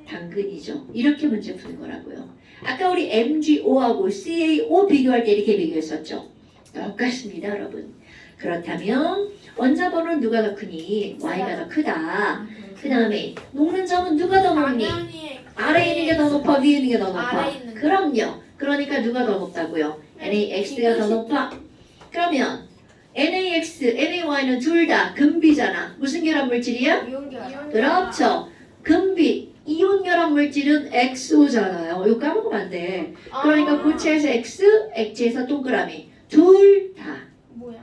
당근이죠. 이렇게 문제 푸는 거라고요. 아까 우리 MgO하고 CaO 비교할 때 이렇게 비교했었죠. 똑같습니다, 여러분. 그렇다면 원자번호는 누가 더 크니? Y가 더 크다. 그 다음에 녹는 점은 누가 더 높니? 당연히 아래에 있는 게 더 높아, 위에 있는 게 더 높아? 아래에 있는 게. 그럼요. 그러니까 누가 더 높다고요? NaX가 더 높아. 그러면 NaX, NaY는 둘 다 금비잖아. 무슨 결합 물질이야? 이온결합. 그렇죠. 금비, 이온 결합 물질은 XO잖아요. 이거 까먹으면 안 돼. 그러니까 고체에서 X, 액체에서 동그라미. 둘 다. 뭐야?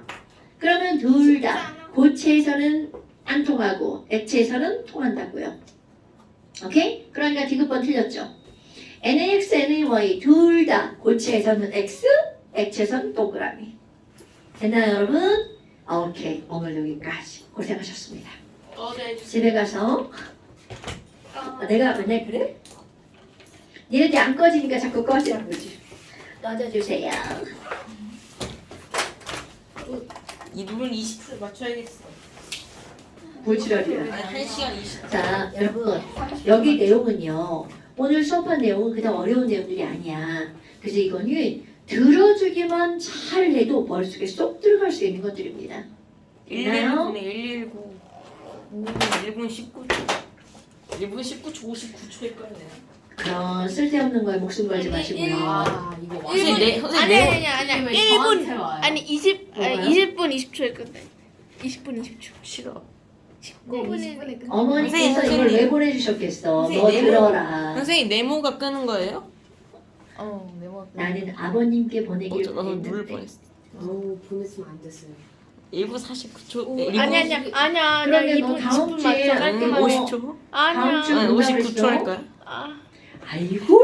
그러면 둘 다. 고체에서는 안 통하고 액체에서는 통한다고요. 오케이? 그러니까 디귿번 틀렸죠. NaX, NaY 둘 다 고체에서는 X, 액체에서는 동그라미. 됐나요 여러분? 오케이. 오늘 여기까지. 고생하셨습니다. 네. 집에 가서 내가 맨날 그래? 니네들 안 꺼지니까 자꾸 꺼지라는 거지. 꺼져주세요. 2분 20초 맞춰야겠어. 불치라리야. 아니 1시간 20초. 자, 여러분 여기 내용은요. 오늘 수업한 내용은 그다음 어려운 내용들이 아니야. 그래서 이거는 들어주기만 잘 해도 머릿속에 쏙 들어갈 수 있는 것들입니다. 됐나요? 119네 119. 1분 19초. 1분 19초 59초일 거야 내가. 그런 쓸데없는 거에 목숨 걸지 마시고요. 아 이거 선생님 내 아니 1분 와요. 아니 20 뭐가요? 20분 20초일 건데. 20분 20초. 싫어. 19분에 끝나. 어머니께서 선생님, 이걸 왜 선생님. 보내주셨겠어? 선생님, 너 네모. 들어라. 선생님 네모가 끄는 거예요? 네모. 나는 아버님께 보내길 나도 누를 바랬는데. 뻔했어. 어우 보냈으면 안 됐어요. 1부 49초. 오, 1부 아니야. 나 그런데 2분 너 다음 20분 주에 맞춰. 짧게 뭐- 맞춰. 50초? 다음 주 아니야. 아니 뭐라 59초 그랬어? 할까요? 아, 아이고